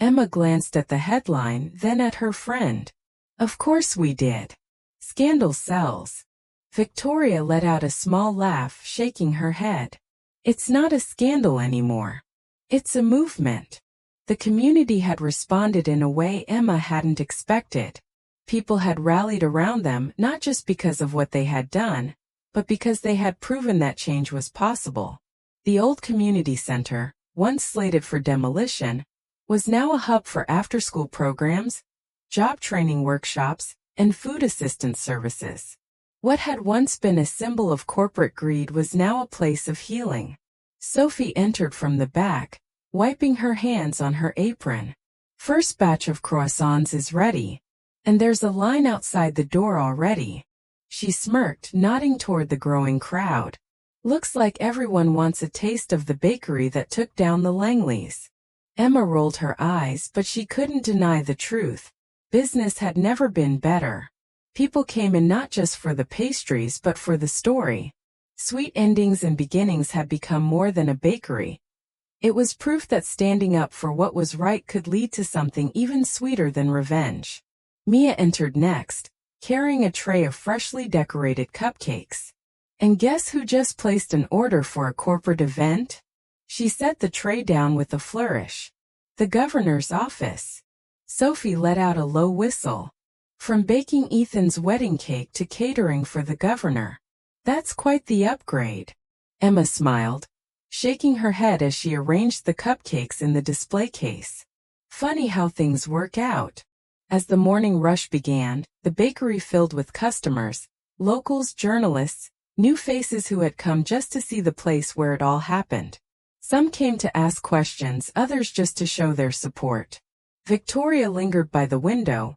Emma glanced at the headline, then at her friend. "Of course we did. Scandal sells." Victoria let out a small laugh, shaking her head. "It's not a scandal anymore. It's a movement." The community had responded in a way Emma hadn't expected. People had rallied around them not just because of what they had done, but because they had proven that change was possible. The old community center, once slated for demolition, was now a hub for after-school programs, job training workshops, and food assistance services. What had once been a symbol of corporate greed was now a place of healing. Sophie entered from the back, wiping her hands on her apron. "First batch of croissants is ready, and there's a line outside the door already." She smirked, nodding toward the growing crowd. "Looks like everyone wants a taste of the bakery that took down the Langleys." Emma rolled her eyes, but she couldn't deny the truth. Business had never been better. People came in not just for the pastries but for the story. Sweet Endings and Beginnings had become more than a bakery. It was proof that standing up for what was right could lead to something even sweeter than revenge. Mia entered next, carrying a tray of freshly decorated cupcakes. "And guess who just placed an order for a corporate event?" She set the tray down with a flourish. "The governor's office." Sophie let out a low whistle. "From baking Ethan's wedding cake to catering for the governor. That's quite the upgrade." Emma smiled, shaking her head as she arranged the cupcakes in the display case. Funny how things work out. As the morning rush began, the bakery filled with customers, locals, journalists, new faces who had come just to see the place where it all happened. Some came to ask questions, others just to show their support. Victoria lingered by the window,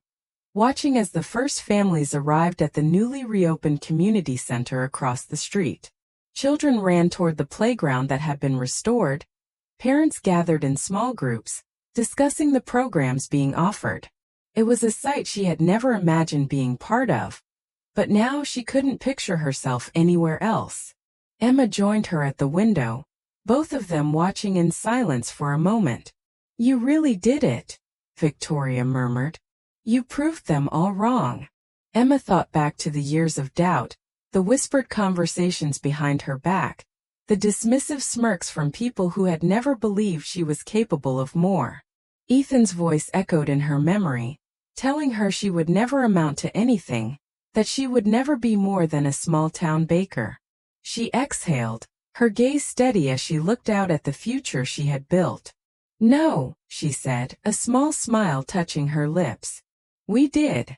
watching as the first families arrived at the newly reopened community center across the street. Children ran toward the playground that had been restored. Parents gathered in small groups, discussing the programs being offered. It was a sight she had never imagined being part of, but now she couldn't picture herself anywhere else. Emma joined her at the window, both of them watching in silence for a moment. "You really did it," Victoria murmured. "You proved them all wrong." Emma thought back to the years of doubt, the whispered conversations behind her back, the dismissive smirks from people who had never believed she was capable of more. Ethan's voice echoed in her memory, telling her she would never amount to anything, that she would never be more than a small-town baker. She exhaled, her gaze steady as she looked out at the future she had built. "No," she said, a small smile touching her lips. "We did."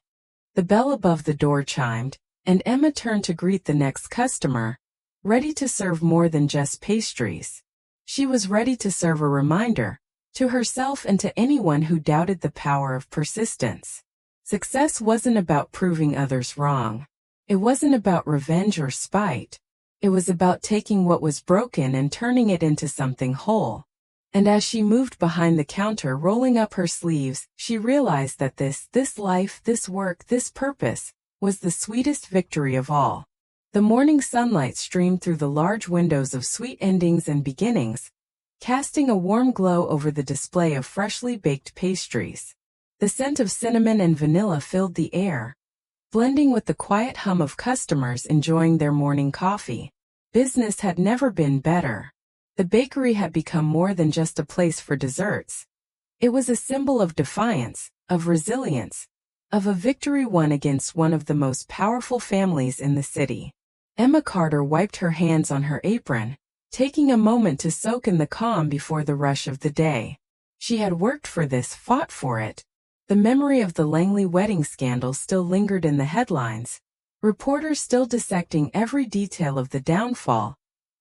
The bell above the door chimed, and Emma turned to greet the next customer, ready to serve more than just pastries. She was ready to serve a reminder, to herself and to anyone who doubted the power of persistence. Success wasn't about proving others wrong. It wasn't about revenge or spite. It was about taking what was broken and turning it into something whole. And as she moved behind the counter rolling up her sleeves, she realized that this life, this work, this purpose, was the sweetest victory of all. The morning sunlight streamed through the large windows of sweet endings and beginnings, casting a warm glow over the display of freshly baked pastries. The scent of cinnamon and vanilla filled the air, blending with the quiet hum of customers enjoying their morning coffee. Business had never been better. The bakery had become more than just a place for desserts. It was a symbol of defiance, of resilience, of a victory won against one of the most powerful families in the city. Emma Carter wiped her hands on her apron, taking a moment to soak in the calm before the rush of the day. She had worked for this, fought for it. The memory of the Langley wedding scandal still lingered in the headlines, reporters still dissecting every detail of the downfall.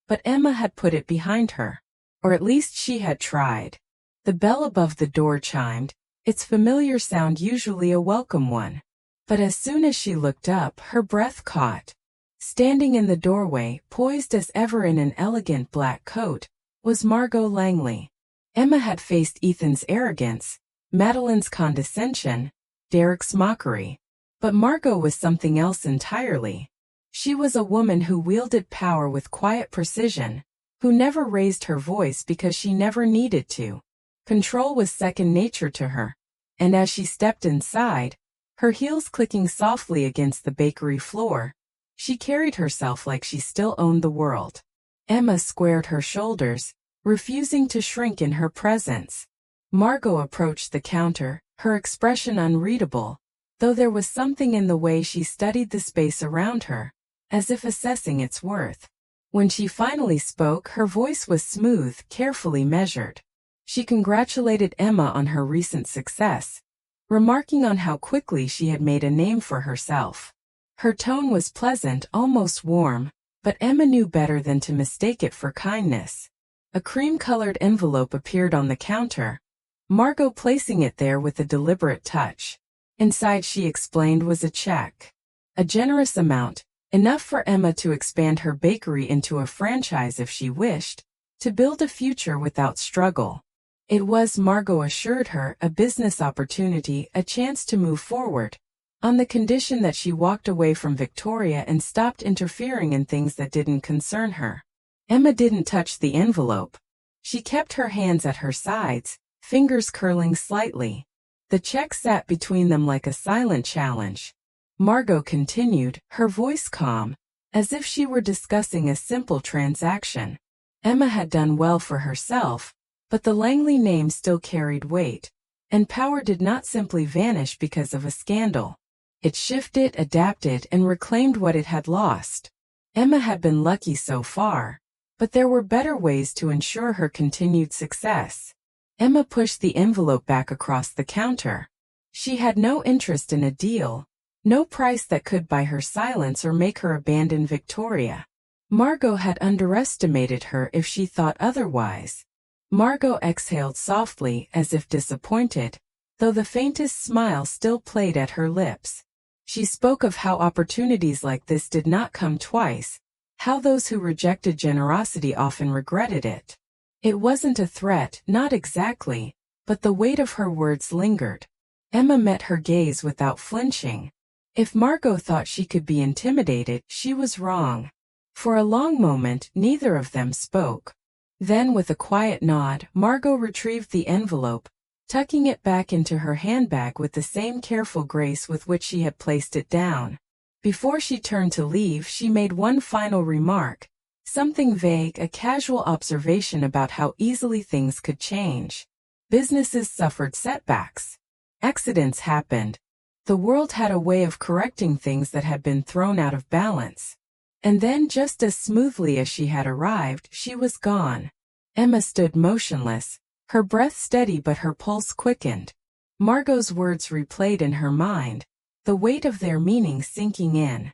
But Emma had put it behind her. Or at least she had tried. The bell above the door chimed, its familiar sound usually a welcome one. But as soon as she looked up, her breath caught. Standing in the doorway, poised as ever in an elegant black coat, was Margot Langley. Emma had faced Ethan's arrogance, Madeline's condescension, Derek's mockery. But Margot was something else entirely. She was a woman who wielded power with quiet precision, who never raised her voice because she never needed to. Control was second nature to her, and as she stepped inside, her heels clicking softly against the bakery floor, she carried herself like she still owned the world. Emma squared her shoulders, refusing to shrink in her presence. Margot approached the counter, her expression unreadable, though there was something in the way she studied the space around her, as if assessing its worth. When she finally spoke, her voice was smooth, carefully measured. She congratulated Emma on her recent success, remarking on how quickly she had made a name for herself. Her tone was pleasant, almost warm, but Emma knew better than to mistake it for kindness. A cream-colored envelope appeared on the counter, Margot placing it there with a deliberate touch. Inside, she explained, was a check. A generous amount, enough for Emma to expand her bakery into a franchise if she wished, to build a future without struggle. It was, Margot assured her, a business opportunity, a chance to move forward, on the condition that she walked away from Victoria and stopped interfering in things that didn't concern her. Emma didn't touch the envelope. She kept her hands at her sides, fingers curling slightly. The check sat between them like a silent challenge. Margot continued, her voice calm, as if she were discussing a simple transaction. Emma had done well for herself, but the Langley name still carried weight, and power did not simply vanish because of a scandal. It shifted, adapted, and reclaimed what it had lost. Emma had been lucky so far, but there were better ways to ensure her continued success. Emma pushed the envelope back across the counter. She had no interest in a deal, no price that could buy her silence or make her abandon Victoria. Margot had underestimated her if she thought otherwise. Margot exhaled softly, as if disappointed, though the faintest smile still played at her lips. She spoke of how opportunities like this did not come twice, how those who rejected generosity often regretted it. It wasn't a threat, not exactly, but the weight of her words lingered. Emma met her gaze without flinching. If Margot thought she could be intimidated, she was wrong. For a long moment, neither of them spoke. Then, with a quiet nod, Margot retrieved the envelope, tucking it back into her handbag with the same careful grace with which she had placed it down. Before she turned to leave, she made one final remark, Something vague, a casual observation about how easily things could change. Businesses suffered setbacks. Accidents happened. The world had a way of correcting things that had been thrown out of balance. And then, just as smoothly as she had arrived, she was gone. Emma stood motionless, her breath steady but her pulse quickened. Margot's words replayed in her mind, the weight of their meaning sinking in.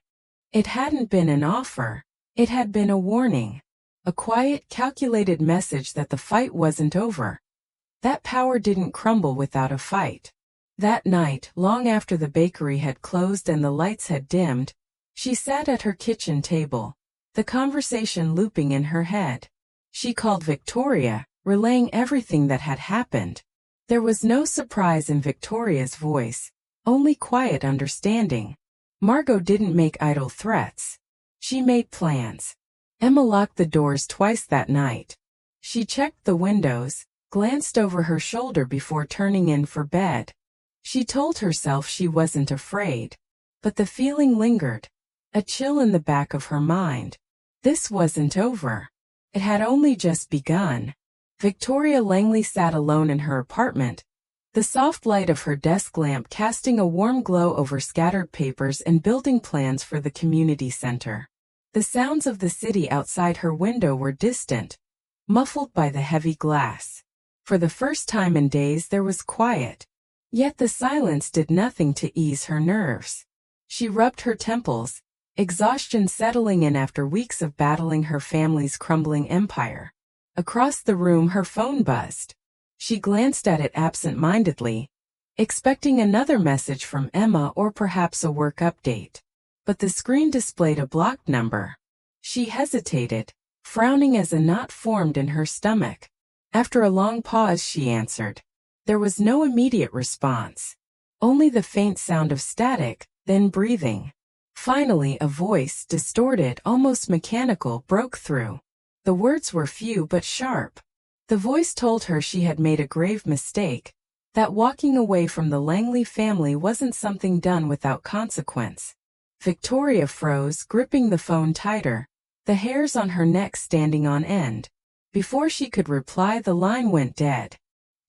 It hadn't been an offer. It had been a warning. A quiet, calculated message that the fight wasn't over. That power didn't crumble without a fight. That night, long after the bakery had closed and the lights had dimmed, she sat at her kitchen table, the conversation looping in her head. She called Victoria, relaying everything that had happened. There was no surprise in Victoria's voice, only quiet understanding. Margot didn't make idle threats. She made plans. Emma locked the doors twice that night. She checked the windows, glanced over her shoulder before turning in for bed. She told herself she wasn't afraid. But the feeling lingered. A chill in the back of her mind. This wasn't over. It had only just begun. Victoria Langley sat alone in her apartment, the soft light of her desk lamp casting a warm glow over scattered papers and building plans for the community center. The sounds of the city outside her window were distant, muffled by the heavy glass. For the first time in days there was quiet. Yet the silence did nothing to ease her nerves. She rubbed her temples, exhaustion settling in after weeks of battling her family's crumbling empire. Across the room her phone buzzed. She glanced at it absent-mindedly, expecting another message from Emma or perhaps a work update. But the screen displayed a blocked number. She hesitated, frowning as a knot formed in her stomach. After a long pause she answered. There was no immediate response. Only the faint sound of static, then breathing. Finally a voice, distorted, almost mechanical, broke through. The words were few but sharp. The voice told her she had made a grave mistake, that walking away from the Langley family wasn't something done without consequence. Victoria froze, gripping the phone tighter, the hairs on her neck standing on end. Before she could reply, the line went dead.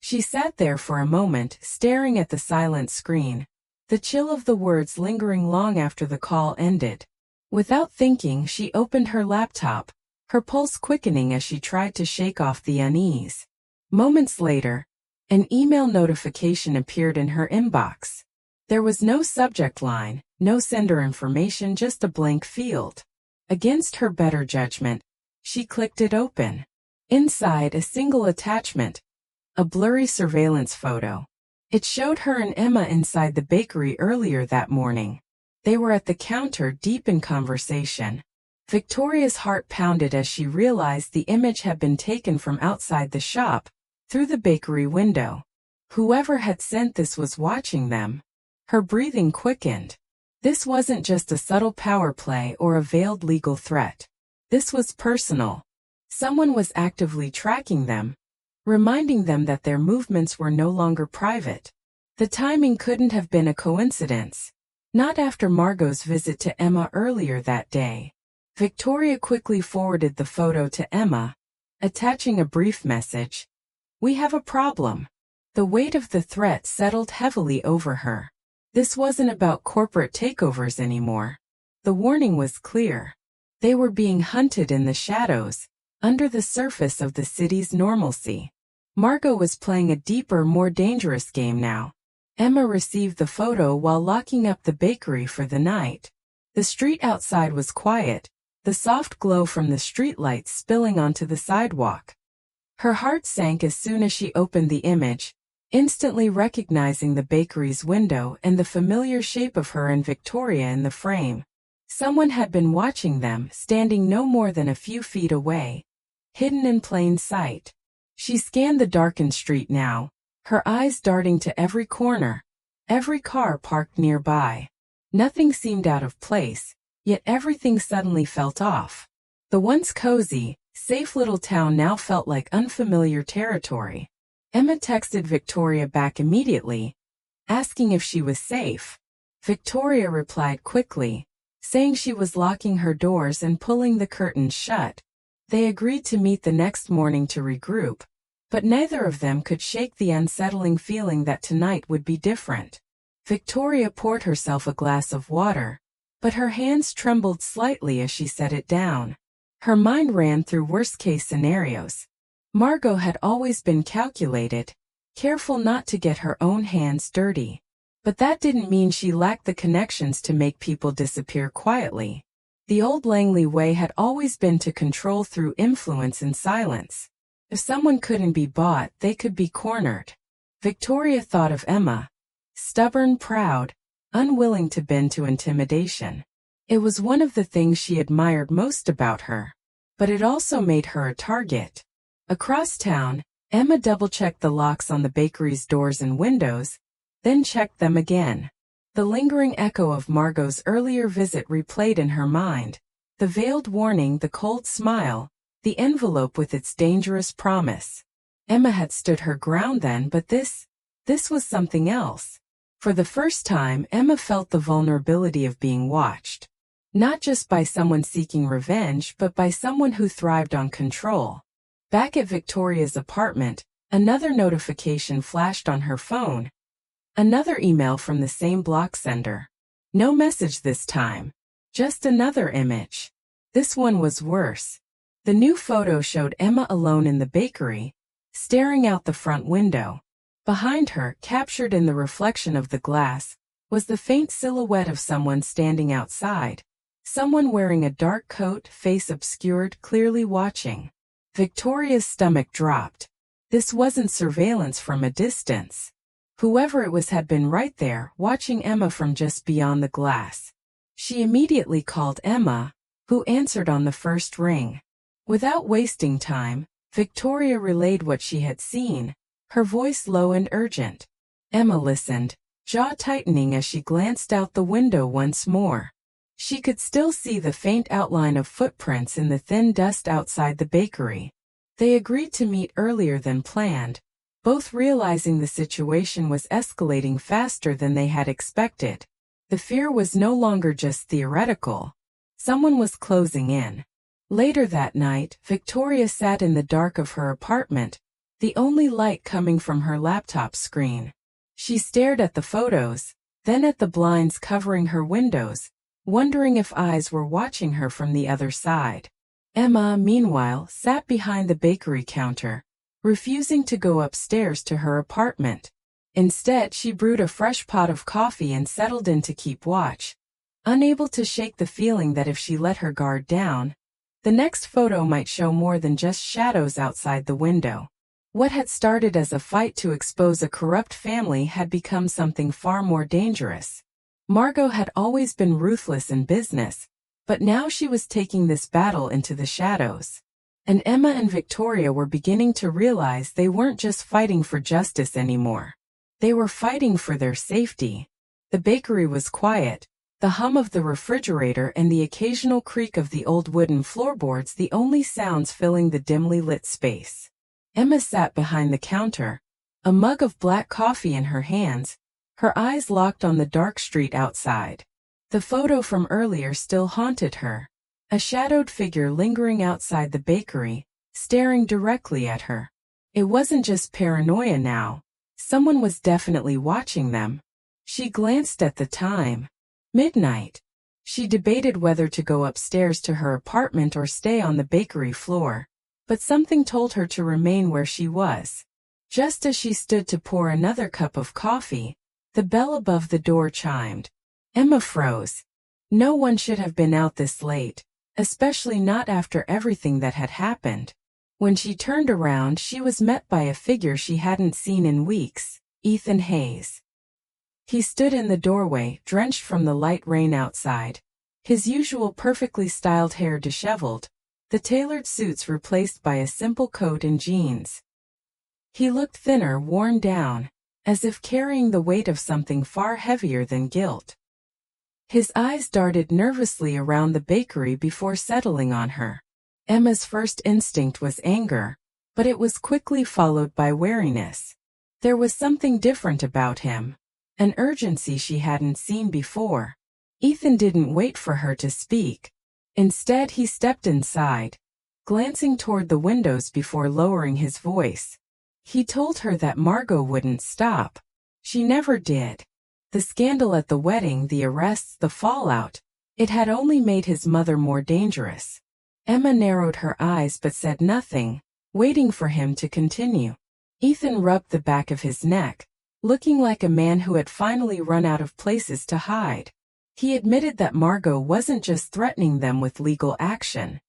She sat there for a moment, staring at the silent screen, the chill of the words lingering long after the call ended. Without thinking, she opened her laptop, her pulse quickening as she tried to shake off the unease. Moments later, an email notification appeared in her inbox. There was no subject line, no sender information, just a blank field. Against her better judgment, she clicked it open. Inside, a single attachment, a blurry surveillance photo. It showed her and Emma inside the bakery earlier that morning. They were at the counter, deep in conversation. Victoria's heart pounded as she realized the image had been taken from outside the shop, through the bakery window. Whoever had sent this was watching them. Her breathing quickened. This wasn't just a subtle power play or a veiled legal threat. This was personal. Someone was actively tracking them, reminding them that their movements were no longer private. The timing couldn't have been a coincidence. Not after Margot's visit to Emma earlier that day. Victoria quickly forwarded the photo to Emma, attaching a brief message. "We have a problem." The weight of the threat settled heavily over her. This wasn't about corporate takeovers anymore. The warning was clear. They were being hunted in the shadows, under the surface of the city's normalcy. Margot was playing a deeper, more dangerous game now. Emma received the photo while locking up the bakery for the night. The street outside was quiet, the soft glow from the streetlights spilling onto the sidewalk. Her heart sank as soon as she opened the image, instantly recognizing the bakery's window and the familiar shape of her and Victoria in the frame. Someone had been watching them, standing no more than a few feet away, hidden in plain sight. She scanned the darkened street now, her eyes darting to every corner, every car parked nearby. Nothing seemed out of place, yet everything suddenly felt off. The once cozy, safe little town now felt like unfamiliar territory. Emma texted Victoria back immediately, asking if she was safe. Victoria replied quickly, saying she was locking her doors and pulling the curtains shut, They agreed to meet the next morning to regroup, but neither of them could shake the unsettling feeling that tonight would be different. Victoria poured herself a glass of water, but her hands trembled slightly as she set it down. Her mind ran through worst-case scenarios. Margot had always been calculated, careful not to get her own hands dirty. But that didn't mean she lacked the connections to make people disappear quietly. The old Langley way had always been to control through influence and silence. If someone couldn't be bought, they could be cornered. Victoria thought of Emma. Stubborn, proud, unwilling to bend to intimidation. It was one of the things she admired most about her. But it also made her a target. Across town, Emma double-checked the locks on the bakery's doors and windows, then checked them again. The lingering echo of Margot's earlier visit replayed in her mind. The veiled warning, the cold smile, the envelope with its dangerous promise. Emma had stood her ground then, but this was something else. For the first time, Emma felt the vulnerability of being watched. Not just by someone seeking revenge, but by someone who thrived on control. Back at Victoria's apartment, another notification flashed on her phone. Another email from the same block sender. No message this time. Just another image. This one was worse. The new photo showed Emma alone in the bakery, staring out the front window. Behind her, captured in the reflection of the glass, was the faint silhouette of someone standing outside. Someone wearing a dark coat, face obscured, clearly watching. Victoria's stomach dropped. This wasn't surveillance from a distance. Whoever it was had been right there, watching Emma from just beyond the glass. She immediately called Emma, who answered on the first ring. Without wasting time, Victoria relayed what she had seen, her voice low and urgent. Emma listened, jaw tightening as she glanced out the window once more. She could still see the faint outline of footprints in the thin dust outside the bakery. They agreed to meet earlier than planned, both realizing the situation was escalating faster than they had expected. The fear was no longer just theoretical. Someone was closing in. Later that night, Victoria sat in the dark of her apartment, the only light coming from her laptop screen. She stared at the photos, then at the blinds covering her windows, wondering if eyes were watching her from the other side. Emma, meanwhile, sat behind the bakery counter, refusing to go upstairs to her apartment. Instead, she brewed a fresh pot of coffee and settled in to keep watch, unable to shake the feeling that if she let her guard down, the next photo might show more than just shadows outside the window. What had started as a fight to expose a corrupt family had become something far more dangerous. Margot had always been ruthless in business, but now she was taking this battle into the shadows. And Emma and Victoria were beginning to realize they weren't just fighting for justice anymore. They were fighting for their safety. The bakery was quiet, the hum of the refrigerator and the occasional creak of the old wooden floorboards the only sounds filling the dimly lit space. Emma sat behind the counter, a mug of black coffee in her hands, her eyes locked on the dark street outside. The photo from earlier still haunted her. A shadowed figure lingering outside the bakery, staring directly at her. It wasn't just paranoia now. Someone was definitely watching them. She glanced at the time. Midnight. She debated whether to go upstairs to her apartment or stay on the bakery floor, but something told her to remain where she was. Just as she stood to pour another cup of coffee, the bell above the door chimed. Emma froze. No one should have been out this late, especially not after everything that had happened. When she turned around, she was met by a figure she hadn't seen in weeks, Ethan Hayes. He stood in the doorway, drenched from the light rain outside, his usual perfectly styled hair disheveled, the tailored suits replaced by a simple coat and jeans. He looked thinner, worn down, as if carrying the weight of something far heavier than guilt. His eyes darted nervously around the bakery before settling on her. Emma's first instinct was anger, but it was quickly followed by wariness. There was something different about him, an urgency she hadn't seen before. Ethan didn't wait for her to speak. Instead, he stepped inside. glancing toward the windows before lowering his voice. He told her that Margot wouldn't stop. She never did. The scandal at the wedding, the arrests, the fallout, it had only made his mother more dangerous. Emma narrowed her eyes but said nothing, waiting for him to continue. Ethan rubbed the back of his neck, looking like a man who had finally run out of places to hide. He admitted that Margot wasn't just threatening them with legal action.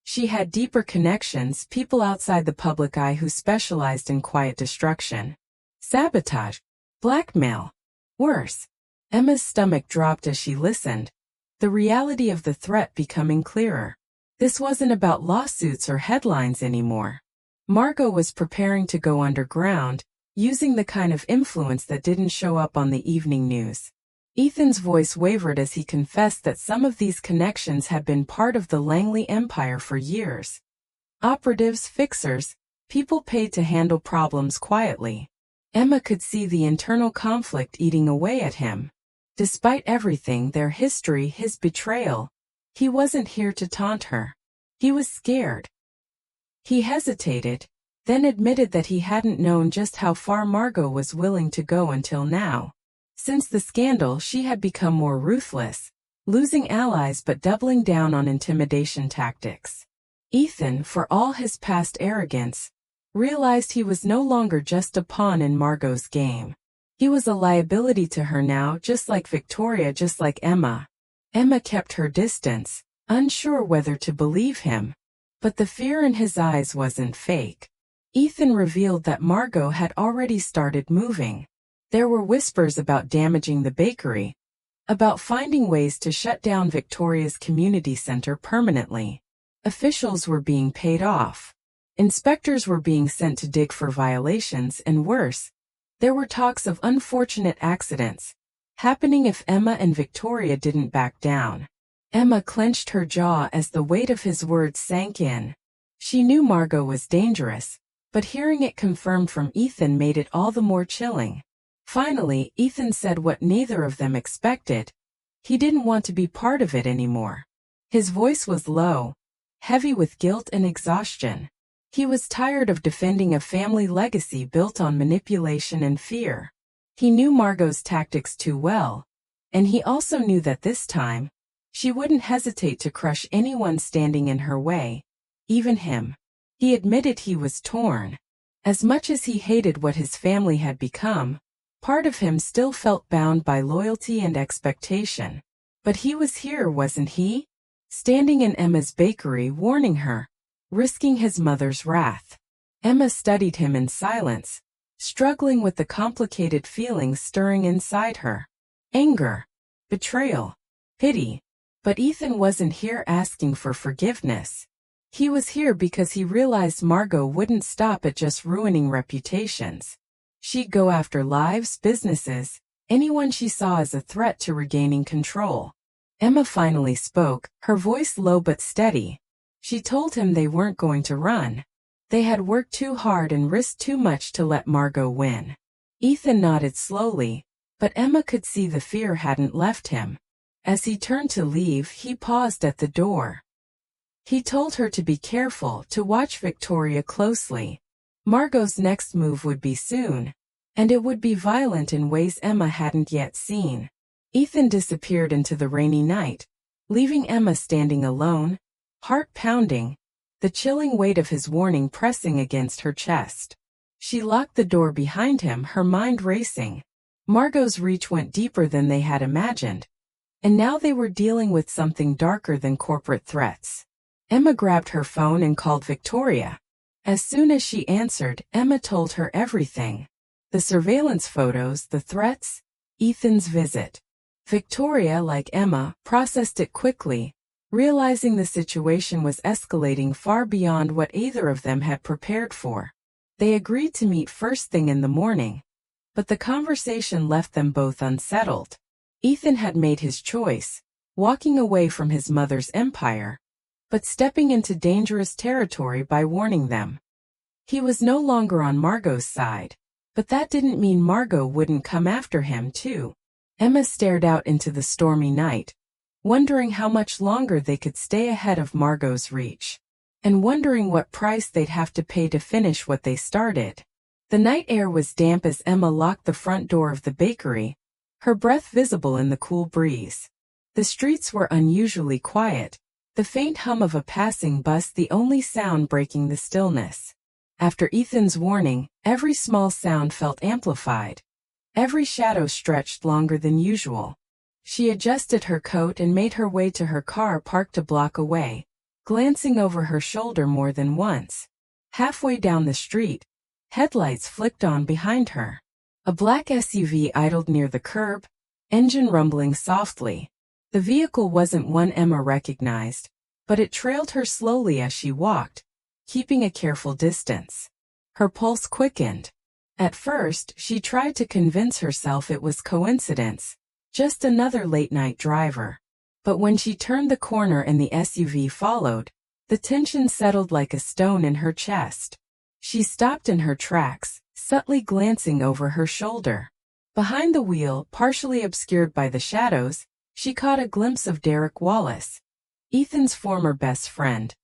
She had deeper connections, people outside the public eye who specialized in quiet destruction. Sabotage. Blackmail. Worse. Emma's stomach dropped as she listened, the reality of the threat becoming clearer. This wasn't about lawsuits or headlines anymore. Margot was preparing to go underground, using the kind of influence that didn't show up on the evening news. Ethan's voice wavered as he confessed that some of these connections had been part of the Langley empire for years. Operatives, fixers, people paid to handle problems quietly. Emma could see the internal conflict eating away at him. Despite everything, their history, his betrayal, he wasn't here to taunt her. He was scared. He hesitated, then admitted that he hadn't known just how far Margot was willing to go until now. Since the scandal, she had become more ruthless, losing allies but doubling down on intimidation tactics. Ethan, for all his past arrogance, realized he was no longer just a pawn in Margot's game. He was a liability to her now, just like Victoria, just like Emma. Emma kept her distance, unsure whether to believe him. But the fear in his eyes wasn't fake. Ethan revealed that Margot had already started moving. There were whispers about damaging the bakery, about finding ways to shut down Victoria's community center permanently. Officials were being paid off. Inspectors were being sent to dig for violations, and worse, there were talks of unfortunate accidents happening if Emma and Victoria didn't back down. Emma clenched her jaw as the weight of his words sank in. She knew Margot was dangerous, but hearing it confirmed from Ethan made it all the more chilling. Finally, Ethan said what neither of them expected. He didn't want to be part of it anymore. His voice was low, heavy with guilt and exhaustion. He was tired of defending a family legacy built on manipulation and fear. He knew Margot's tactics too well, and he also knew that this time, she wouldn't hesitate to crush anyone standing in her way, even him. He admitted he was torn. As much as he hated what his family had become, part of him still felt bound by loyalty and expectation. But he was here, wasn't he? Standing in Emma's bakery, warning her, risking his mother's wrath. Emma studied him in silence, struggling with the complicated feelings stirring inside her. Anger, betrayal, pity. But Ethan wasn't here asking for forgiveness. He was here because he realized Margot wouldn't stop at just ruining reputations. She'd go after lives, businesses, anyone she saw as a threat to regaining control. Emma finally spoke, her voice low but steady. She told him they weren't going to run. They had worked too hard and risked too much to let Margot win. Ethan nodded slowly, but Emma could see the fear hadn't left him. As he turned to leave, he paused at the door. He told her to be careful, to watch Victoria closely. Margot's next move would be soon, and it would be violent in ways Emma hadn't yet seen. Ethan disappeared into the rainy night, leaving Emma standing alone, heart pounding, the chilling weight of his warning pressing against her chest. She locked the door behind him, her mind racing. Margot's reach went deeper than they had imagined, and now they were dealing with something darker than corporate threats. Emma grabbed her phone and called Victoria. As soon as she answered, Emma told her everything. The surveillance photos, the threats, Ethan's visit. Victoria, like Emma, processed it quickly, realizing the situation was escalating far beyond what either of them had prepared for. They agreed to meet first thing in the morning, but the conversation left them both unsettled. Ethan had made his choice, walking away from his mother's empire, but stepping into dangerous territory by warning them. He was no longer on Margot's side, but that didn't mean Margot wouldn't come after him too. Emma stared out into the stormy night, wondering how much longer they could stay ahead of Margot's reach. and wondering what price they'd have to pay to finish what they started. The night air was damp as Emma locked the front door of the bakery, her breath visible in the cool breeze. The streets were unusually quiet, the faint hum of a passing bus the only sound breaking the stillness. After Ethan's warning, every small sound felt amplified. Every shadow stretched longer than usual. She adjusted her coat and made her way to her car parked a block away, glancing over her shoulder more than once. Halfway down the street, headlights flicked on behind her. A black SUV idled near the curb, engine rumbling softly. The vehicle wasn't one Emma recognized, but it trailed her slowly as she walked, keeping a careful distance. Her pulse quickened. At first, she tried to convince herself it was coincidence, just another late-night driver. But when she turned the corner and the SUV followed, the tension settled like a stone in her chest. She stopped in her tracks, subtly glancing over her shoulder. Behind the wheel, partially obscured by the shadows, she caught a glimpse of Derek Wallace, Ethan's former best friend,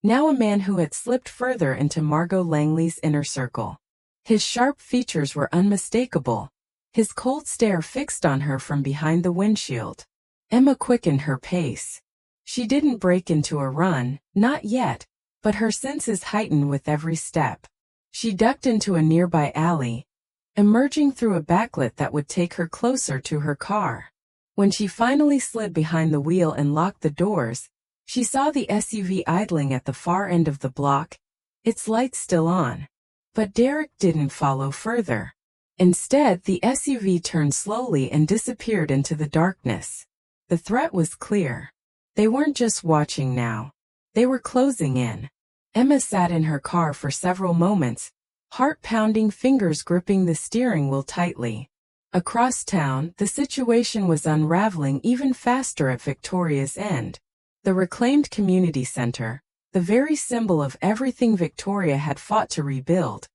now a man who had slipped further into Margot Langley's inner circle. His sharp features were unmistakable, his cold stare fixed on her from behind the windshield. Emma quickened her pace. She didn't break into a run, not yet, but her senses heightened with every step. She ducked into a nearby alley, emerging through a backlit that would take her closer to her car. When she finally slid behind the wheel and locked the doors, she saw the SUV idling at the far end of the block, its lights still on. But Derek didn't follow further. Instead, the SUV turned slowly and disappeared into the darkness. The threat was clear. They weren't just watching now. They were closing in. Emma sat in her car for several moments, heart-pounding fingers gripping the steering wheel tightly. Across town, the situation was unraveling even faster at Victoria's end. The reclaimed community center, the very symbol of everything Victoria had fought to rebuild,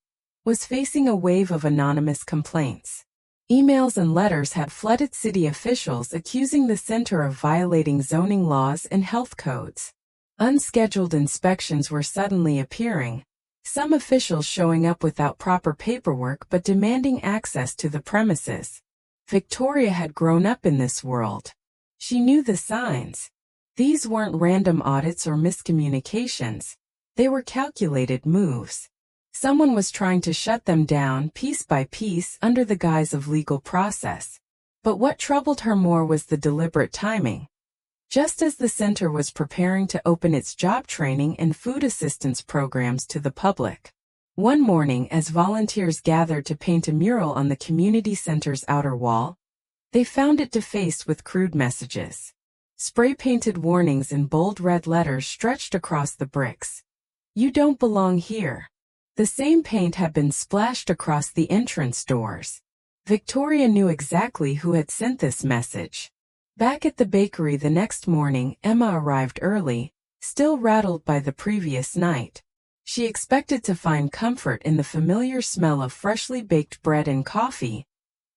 was facing a wave of anonymous complaints. Emails and letters had flooded city officials accusing the center of violating zoning laws and health codes. Unscheduled inspections were suddenly appearing, some officials showing up without proper paperwork but demanding access to the premises. Victoria had grown up in this world. She knew the signs. These weren't random audits or miscommunications. They were calculated moves. Someone was trying to shut them down piece by piece under the guise of legal process. But what troubled her more was the deliberate timing. Just as the center was preparing to open its job training and food assistance programs to the public. One morning, as volunteers gathered to paint a mural on the community center's outer wall, they found it defaced with crude messages. Spray-painted warnings in bold red letters stretched across the bricks. "You don't belong here." The same paint had been splashed across the entrance doors. Victoria knew exactly who had sent this message. Back at the bakery the next morning, Emma arrived early, still rattled by the previous night. She expected to find comfort in the familiar smell of freshly baked bread and coffee,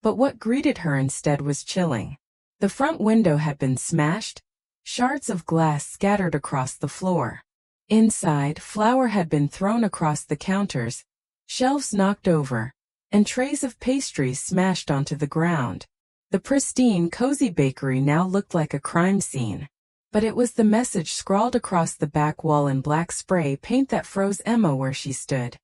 but what greeted her instead was chilling. The front window had been smashed, shards of glass scattered across the floor. Inside, flour had been thrown across the counters, shelves knocked over, and trays of pastries smashed onto the ground. The pristine, cozy bakery now looked like a crime scene. But it was the message scrawled across the back wall in black spray paint that froze Emma where she stood.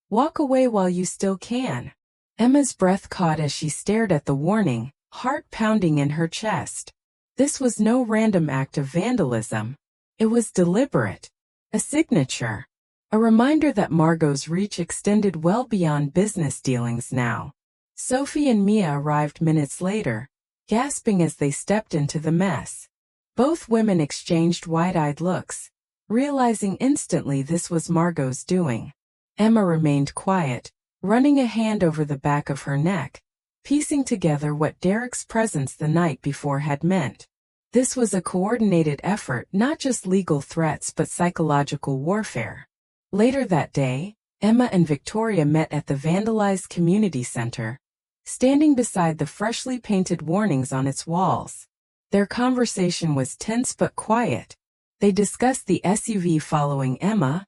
"Walk away while you still can." Emma's breath caught as she stared at the warning, heart pounding in her chest. This was no random act of vandalism. It was deliberate. A signature. A reminder that Margot's reach extended well beyond business dealings now. Sophie and Mia arrived minutes later, gasping as they stepped into the mess. Both women exchanged wide-eyed looks, realizing instantly this was Margot's doing. Emma remained quiet, running a hand over the back of her neck, piecing together what Derek's presence the night before had meant. This was a coordinated effort, not just legal threats but psychological warfare. Later that day, Emma and Victoria met at the vandalized community center, standing beside the freshly painted warnings on its walls. Their conversation was tense but quiet, They discussed the SUV following Emma,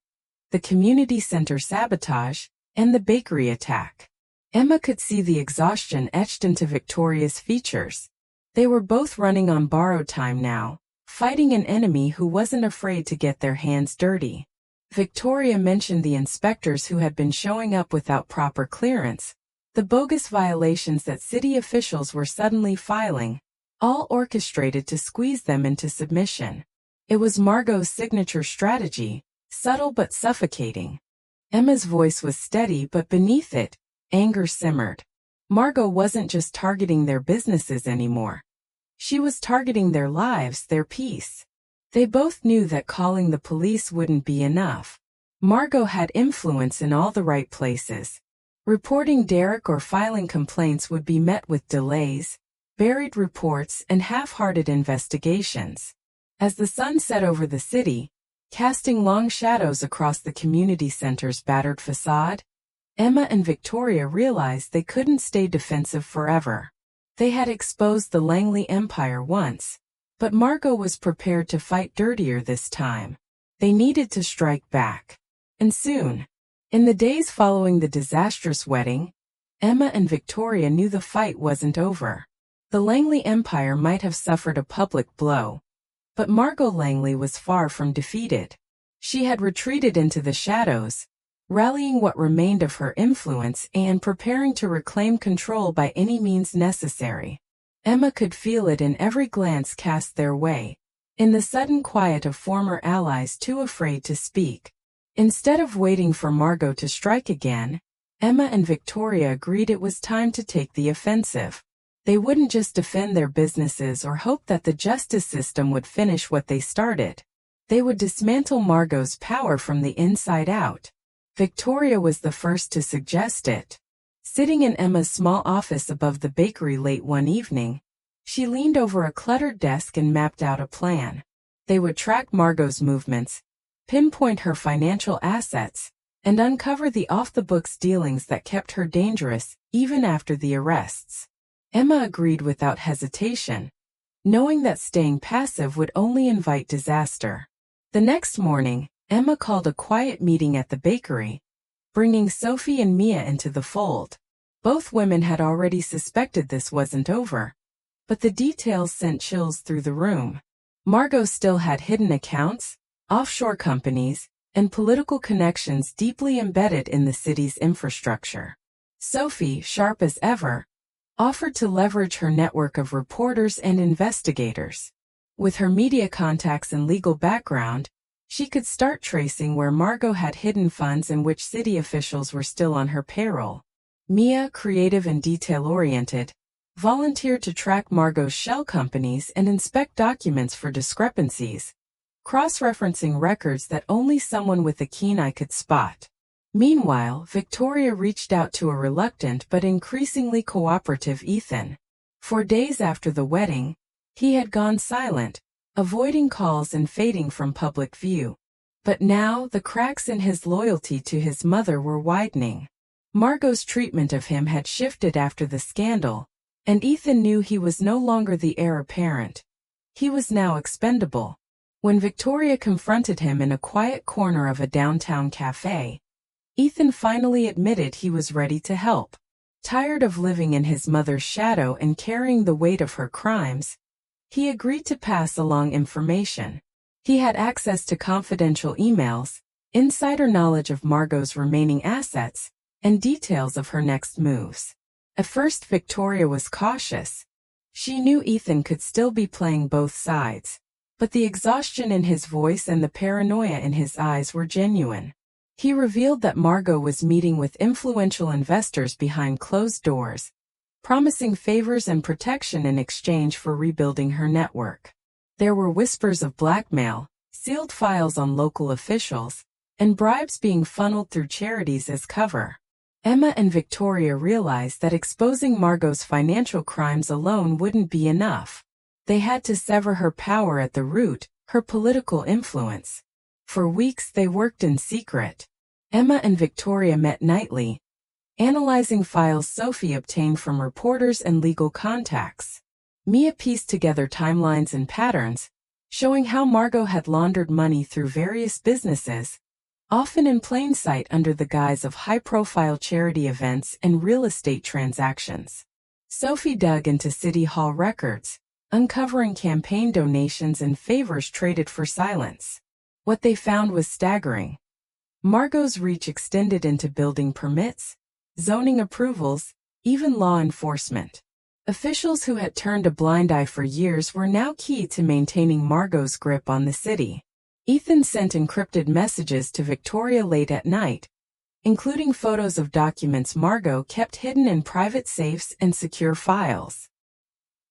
the community center sabotage, and the bakery attack. Emma could see the exhaustion etched into Victoria's features. They were both running on borrowed time now, fighting an enemy who wasn't afraid to get their hands dirty. Victoria mentioned the inspectors who had been showing up without proper clearance, the bogus violations that city officials were suddenly filing, all orchestrated to squeeze them into submission. It was Margot's signature strategy, subtle but suffocating. Emma's voice was steady, but beneath it, anger simmered. Margot wasn't just targeting their businesses anymore. She was targeting their lives, their peace. They both knew that calling the police wouldn't be enough. Margot had influence in all the right places. Reporting Derek or filing complaints would be met with delays, buried reports, and half-hearted investigations. As the sun set over the city, casting long shadows across the community center's battered facade, Emma and Victoria realized they couldn't stay defensive forever. They had exposed the Langley empire once, but Margot was prepared to fight dirtier this time. They needed to strike back. And soon. In the days following the disastrous wedding, Emma and Victoria knew the fight wasn't over. The Langley empire might have suffered a public blow, but Margot Langley was far from defeated. She had retreated into the shadows, rallying what remained of her influence and preparing to reclaim control by any means necessary. Emma could feel it in every glance cast their way, in the sudden quiet of former allies too afraid to speak. Instead of waiting for Margot to strike again, Emma and Victoria agreed it was time to take the offensive. They wouldn't just defend their businesses or hope that the justice system would finish what they started. They would dismantle Margot's power from the inside out. Victoria was the first to suggest it. Sitting in Emma's small office above the bakery late one evening, she leaned over a cluttered desk and mapped out a plan. They would track Margot's movements, pinpoint her financial assets, and uncover the off-the-books dealings that kept her dangerous, even after the arrests. Emma agreed without hesitation, knowing that staying passive would only invite disaster. The next morning, Emma called a quiet meeting at the bakery, bringing Sophie and Mia into the fold. Both women had already suspected this wasn't over, but the details sent chills through the room. Margot still had hidden accounts, offshore companies, and political connections deeply embedded in the city's infrastructure. Sophie, sharp as ever, offered to leverage her network of reporters and investigators. With her media contacts and legal background, she could start tracing where Margot had hidden funds and which city officials were still on her payroll. Mia, creative and detail-oriented, volunteered to track Margot's shell companies and inspect documents for discrepancies, cross-referencing records that only someone with a keen eye could spot. Meanwhile, Victoria reached out to a reluctant but increasingly cooperative Ethan. For days after the wedding, he had gone silent, avoiding calls and fading from public view. But now the cracks in his loyalty to his mother were widening. Margot's treatment of him had shifted after the scandal, and Ethan knew he was no longer the heir apparent. He was now expendable. When Victoria confronted him in a quiet corner of a downtown cafe, Ethan finally admitted he was ready to help. Tired of living in his mother's shadow and carrying the weight of her crimes, he agreed to pass along information. He had access to confidential emails, insider knowledge of Margot's remaining assets, and details of her next moves. At first, Victoria was cautious. She knew Ethan could still be playing both sides, but the exhaustion in his voice and the paranoia in his eyes were genuine. He revealed that Margot was meeting with influential investors behind closed doors, promising favors and protection in exchange for rebuilding her network. There were whispers of blackmail, sealed files on local officials, and bribes being funneled through charities as cover. Emma and Victoria realized that exposing Margot's financial crimes alone wouldn't be enough. They had to sever her power at the root, her political influence. For weeks they worked in secret. Emma and Victoria met nightly, analyzing files Sophie obtained from reporters and legal contacts. Mia pieced together timelines and patterns, showing how Margot had laundered money through various businesses, often in plain sight under the guise of high-profile charity events and real estate transactions. Sophie dug into City Hall records, uncovering campaign donations and favors traded for silence. What they found was staggering. Margot's reach extended into building permits, zoning approvals, even law enforcement. Officials who had turned a blind eye for years were now key to maintaining Margot's grip on the city. Ethan sent encrypted messages to Victoria late at night, including photos of documents Margot kept hidden in private safes and secure files.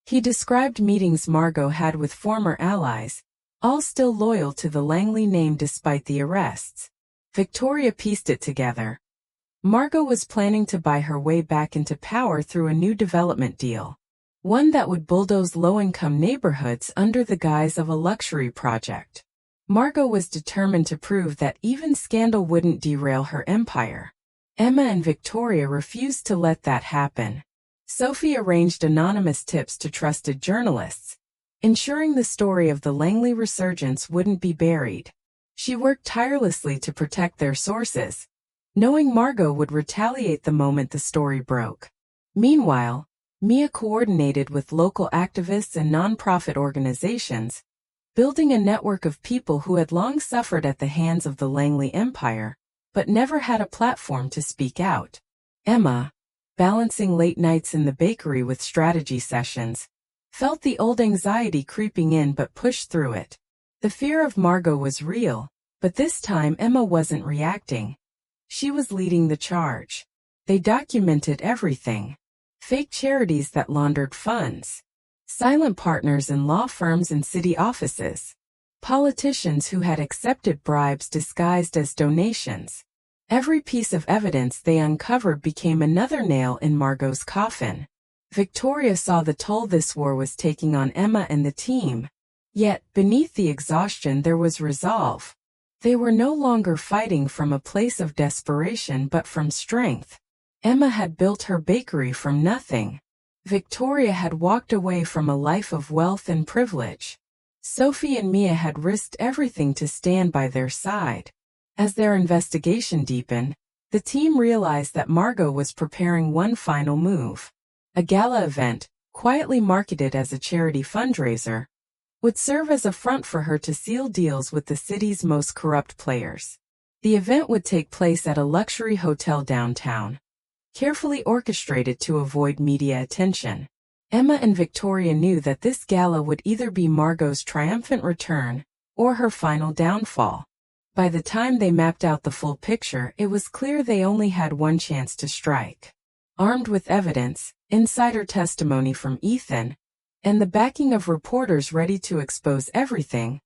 He described meetings Margot had with former allies, all still loyal to the Langley name despite the arrests. Victoria pieced it together. Margot was planning to buy her way back into power through a new development deal, one that would bulldoze low-income neighborhoods under the guise of a luxury project. Margot was determined to prove that even scandal wouldn't derail her empire. Emma and Victoria refused to let that happen. Sophie arranged anonymous tips to trusted journalists, ensuring the story of the Langley resurgence wouldn't be buried. She worked tirelessly to protect their sources, knowing Margot would retaliate the moment the story broke. Meanwhile, Mia coordinated with local activists and nonprofit organizations, building a network of people who had long suffered at the hands of the Langley Empire, but never had a platform to speak out. Emma, balancing late nights in the bakery with strategy sessions, felt the old anxiety creeping in but pushed through it. The fear of Margot was real, but this time Emma wasn't reacting. She was leading the charge. They documented everything. Fake charities that laundered funds, silent partners in law firms and city offices, politicians who had accepted bribes disguised as donations. Every piece of evidence they uncovered became another nail in Margot's coffin. Victoria saw the toll this war was taking on Emma and the team. Yet, beneath the exhaustion there was resolve. They were no longer fighting from a place of desperation but from strength. Emma had built her bakery from nothing. Victoria had walked away from a life of wealth and privilege. Sophie and Mia had risked everything to stand by their side. As their investigation deepened, the team realized that Margot was preparing one final move. A gala event, quietly marketed as a charity fundraiser, would serve as a front for her to seal deals with the city's most corrupt players. The event would take place at a luxury hotel downtown, carefully orchestrated to avoid media attention. Emma and Victoria knew that this gala would either be Margot's triumphant return or her final downfall. By the time they mapped out the full picture, it was clear they only had one chance to strike. Armed with evidence, insider testimony from Ethan, and the backing of reporters ready to expose everything,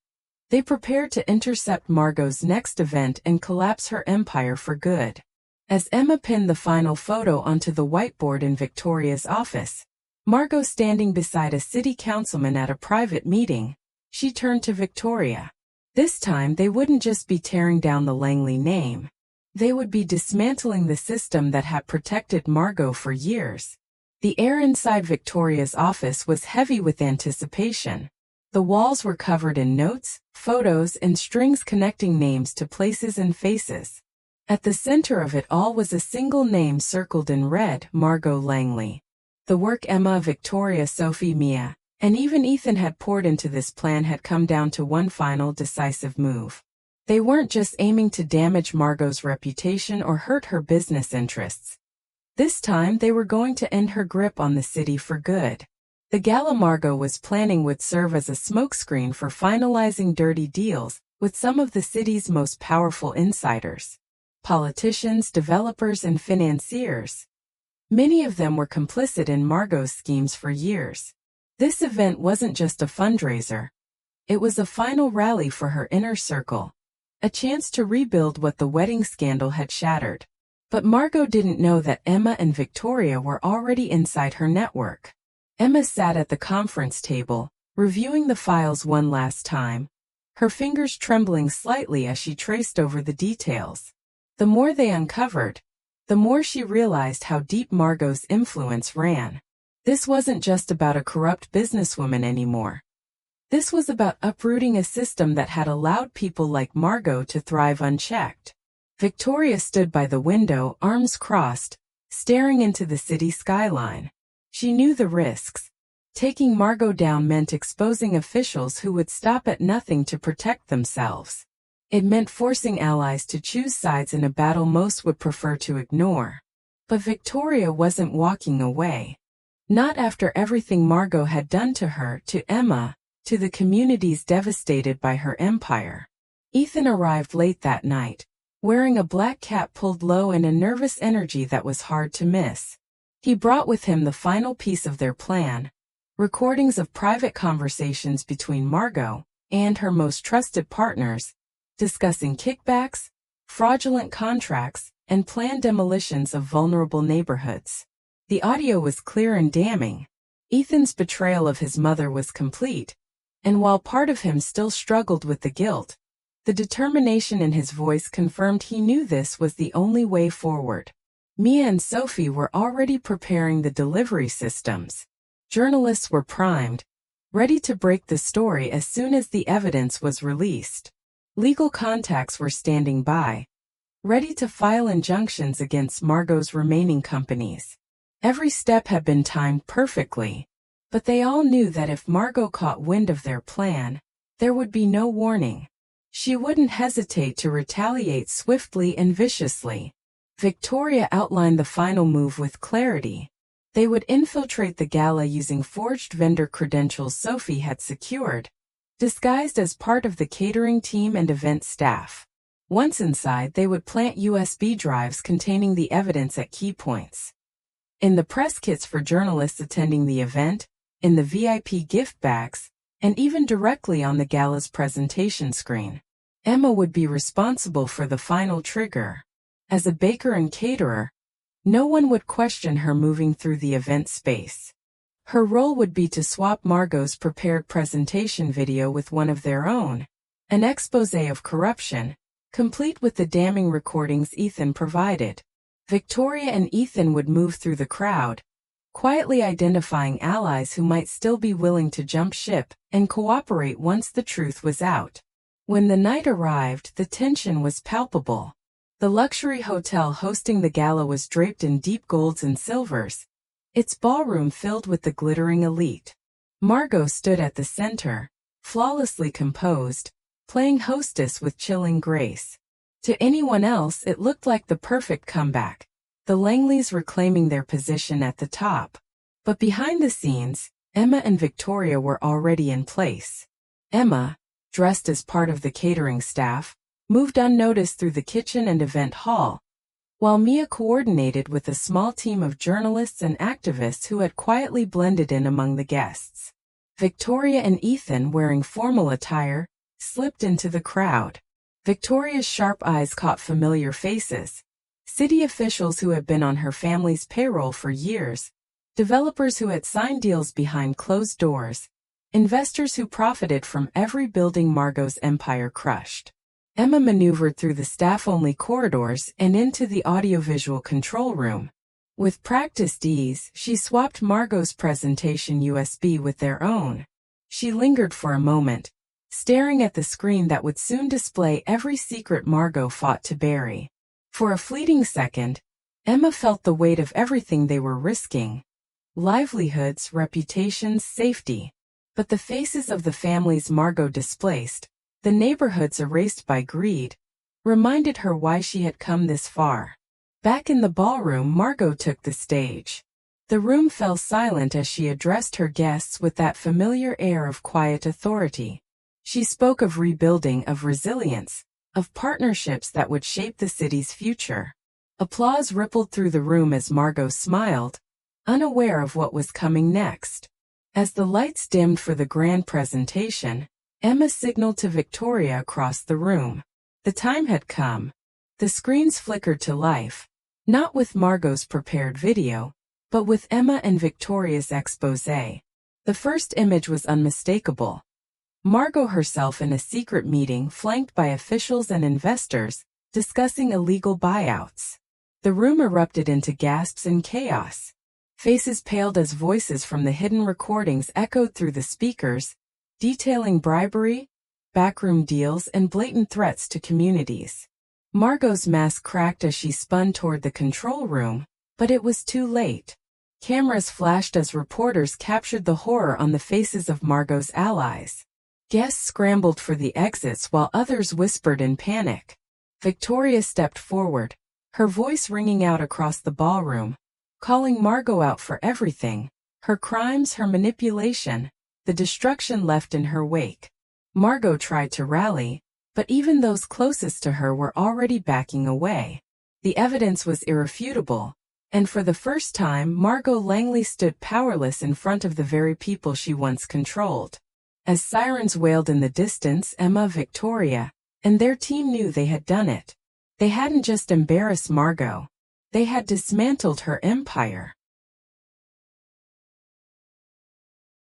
they prepared to intercept Margot's next event and collapse her empire for good. As Emma pinned the final photo onto the whiteboard in Victoria's office, Margot standing beside a city councilman at a private meeting, she turned to Victoria. This time they wouldn't just be tearing down the Langley name. They would be dismantling the system that had protected Margot for years. The air inside Victoria's office was heavy with anticipation. The walls were covered in notes, photos, and strings connecting names to places and faces. At the center of it all was a single name circled in red, Margot Langley. The work Emma, Victoria, Sophie, Mia, and even Ethan had poured into this plan had come down to one final decisive move. They weren't just aiming to damage Margot's reputation or hurt her business interests. This time they were going to end her grip on the city for good. The gala Margot was planning would serve as a smokescreen for finalizing dirty deals with some of the city's most powerful insiders. Politicians, developers, and financiers. Many of them were complicit in Margot's schemes for years. This event wasn't just a fundraiser. It was a final rally for her inner circle, a chance to rebuild what the wedding scandal had shattered. But Margot didn't know that Emma and Victoria were already inside her network. Emma sat at the conference table, reviewing the files one last time, her fingers trembling slightly as she traced over the details. The more they uncovered, the more she realized how deep Margot's influence ran. This wasn't just about a corrupt businesswoman anymore. This was about uprooting a system that had allowed people like Margot to thrive unchecked. Victoria stood by the window, arms crossed, staring into the city skyline. She knew the risks. Taking Margot down meant exposing officials who would stop at nothing to protect themselves. It meant forcing allies to choose sides in a battle most would prefer to ignore. But Victoria wasn't walking away. Not after everything Margot had done to her, to Emma, to the communities devastated by her empire. Ethan arrived late that night, wearing a black cap pulled low and a nervous energy that was hard to miss. He brought with him the final piece of their plan, recordings of private conversations between Margot and her most trusted partners, discussing kickbacks, fraudulent contracts, and planned demolitions of vulnerable neighborhoods. The audio was clear and damning. Ethan's betrayal of his mother was complete, and while part of him still struggled with the guilt, the determination in his voice confirmed he knew this was the only way forward. Mia and Sophie were already preparing the delivery systems. Journalists were primed, ready to break the story as soon as the evidence was released. Legal contacts were standing by, ready to file injunctions against Margot's remaining companies. Every step had been timed perfectly, but they all knew that if Margot caught wind of their plan, there would be no warning. She wouldn't hesitate to retaliate swiftly and viciously. Victoria outlined the final move with clarity. They would infiltrate the gala using forged vendor credentials Sophie had secured, disguised as part of the catering team and event staff. Once inside, they would plant USB drives containing the evidence at key points. In the press kits for journalists attending the event, in the VIP gift bags, and even directly on the gala's presentation screen. Emma would be responsible for the final trigger. As a baker and caterer, no one would question her moving through the event space. Her role would be to swap Margot's prepared presentation video with one of their own, an exposé of corruption, complete with the damning recordings Ethan provided. Victoria and Ethan would move through the crowd, quietly identifying allies who might still be willing to jump ship and cooperate once the truth was out. When the night arrived, the tension was palpable. The luxury hotel hosting the gala was draped in deep golds and silvers, its ballroom filled with the glittering elite. Margot stood at the center, flawlessly composed, playing hostess with chilling grace. To anyone else, it looked like the perfect comeback, the Langleys reclaiming their position at the top. But behind the scenes, Emma and Victoria were already in place. Emma, dressed as part of the catering staff, moved unnoticed through the kitchen and event hall, while Mia coordinated with a small team of journalists and activists who had quietly blended in among the guests. Victoria and Ethan, wearing formal attire, slipped into the crowd. Victoria's sharp eyes caught familiar faces. City officials who had been on her family's payroll for years, developers who had signed deals behind closed doors, investors who profited from every building Margot's empire crushed. Emma maneuvered through the staff-only corridors and into the audiovisual control room. With practiced ease, she swapped Margot's presentation USB with their own. She lingered for a moment, staring at the screen that would soon display every secret Margot fought to bury. For a fleeting second, Emma felt the weight of everything they were risking. Livelihoods, reputations, safety. But the faces of the families Margot displaced, the neighborhoods erased by greed, reminded her why she had come this far. Back in the ballroom, Margot took the stage. The room fell silent as she addressed her guests with that familiar air of quiet authority. She spoke of rebuilding, of resilience, of partnerships that would shape the city's future. Applause rippled through the room as Margot smiled, unaware of what was coming next. As the lights dimmed for the grand presentation, Emma signaled to Victoria across the room. The time had come. The screens flickered to life, not with Margot's prepared video, but with Emma and Victoria's exposé. The first image was unmistakable. Margot herself in a secret meeting flanked by officials and investors, discussing illegal buyouts. The room erupted into gasps and chaos. Faces paled as voices from the hidden recordings echoed through the speakers, detailing bribery, backroom deals, and blatant threats to communities. Margot's mask cracked as she spun toward the control room, but it was too late. Cameras flashed as reporters captured the horror on the faces of Margot's allies. Guests scrambled for the exits while others whispered in panic. Victoria stepped forward, her voice ringing out across the ballroom, calling Margot out for everything, her crimes, her manipulation, the destruction left in her wake. Margot tried to rally, but even those closest to her were already backing away. The evidence was irrefutable, and for the first time Margot Langley stood powerless in front of the very people she once controlled. As sirens wailed in the distance, Emma, Victoria, and their team knew they had done it. They hadn't just embarrassed Margot. They had dismantled her empire.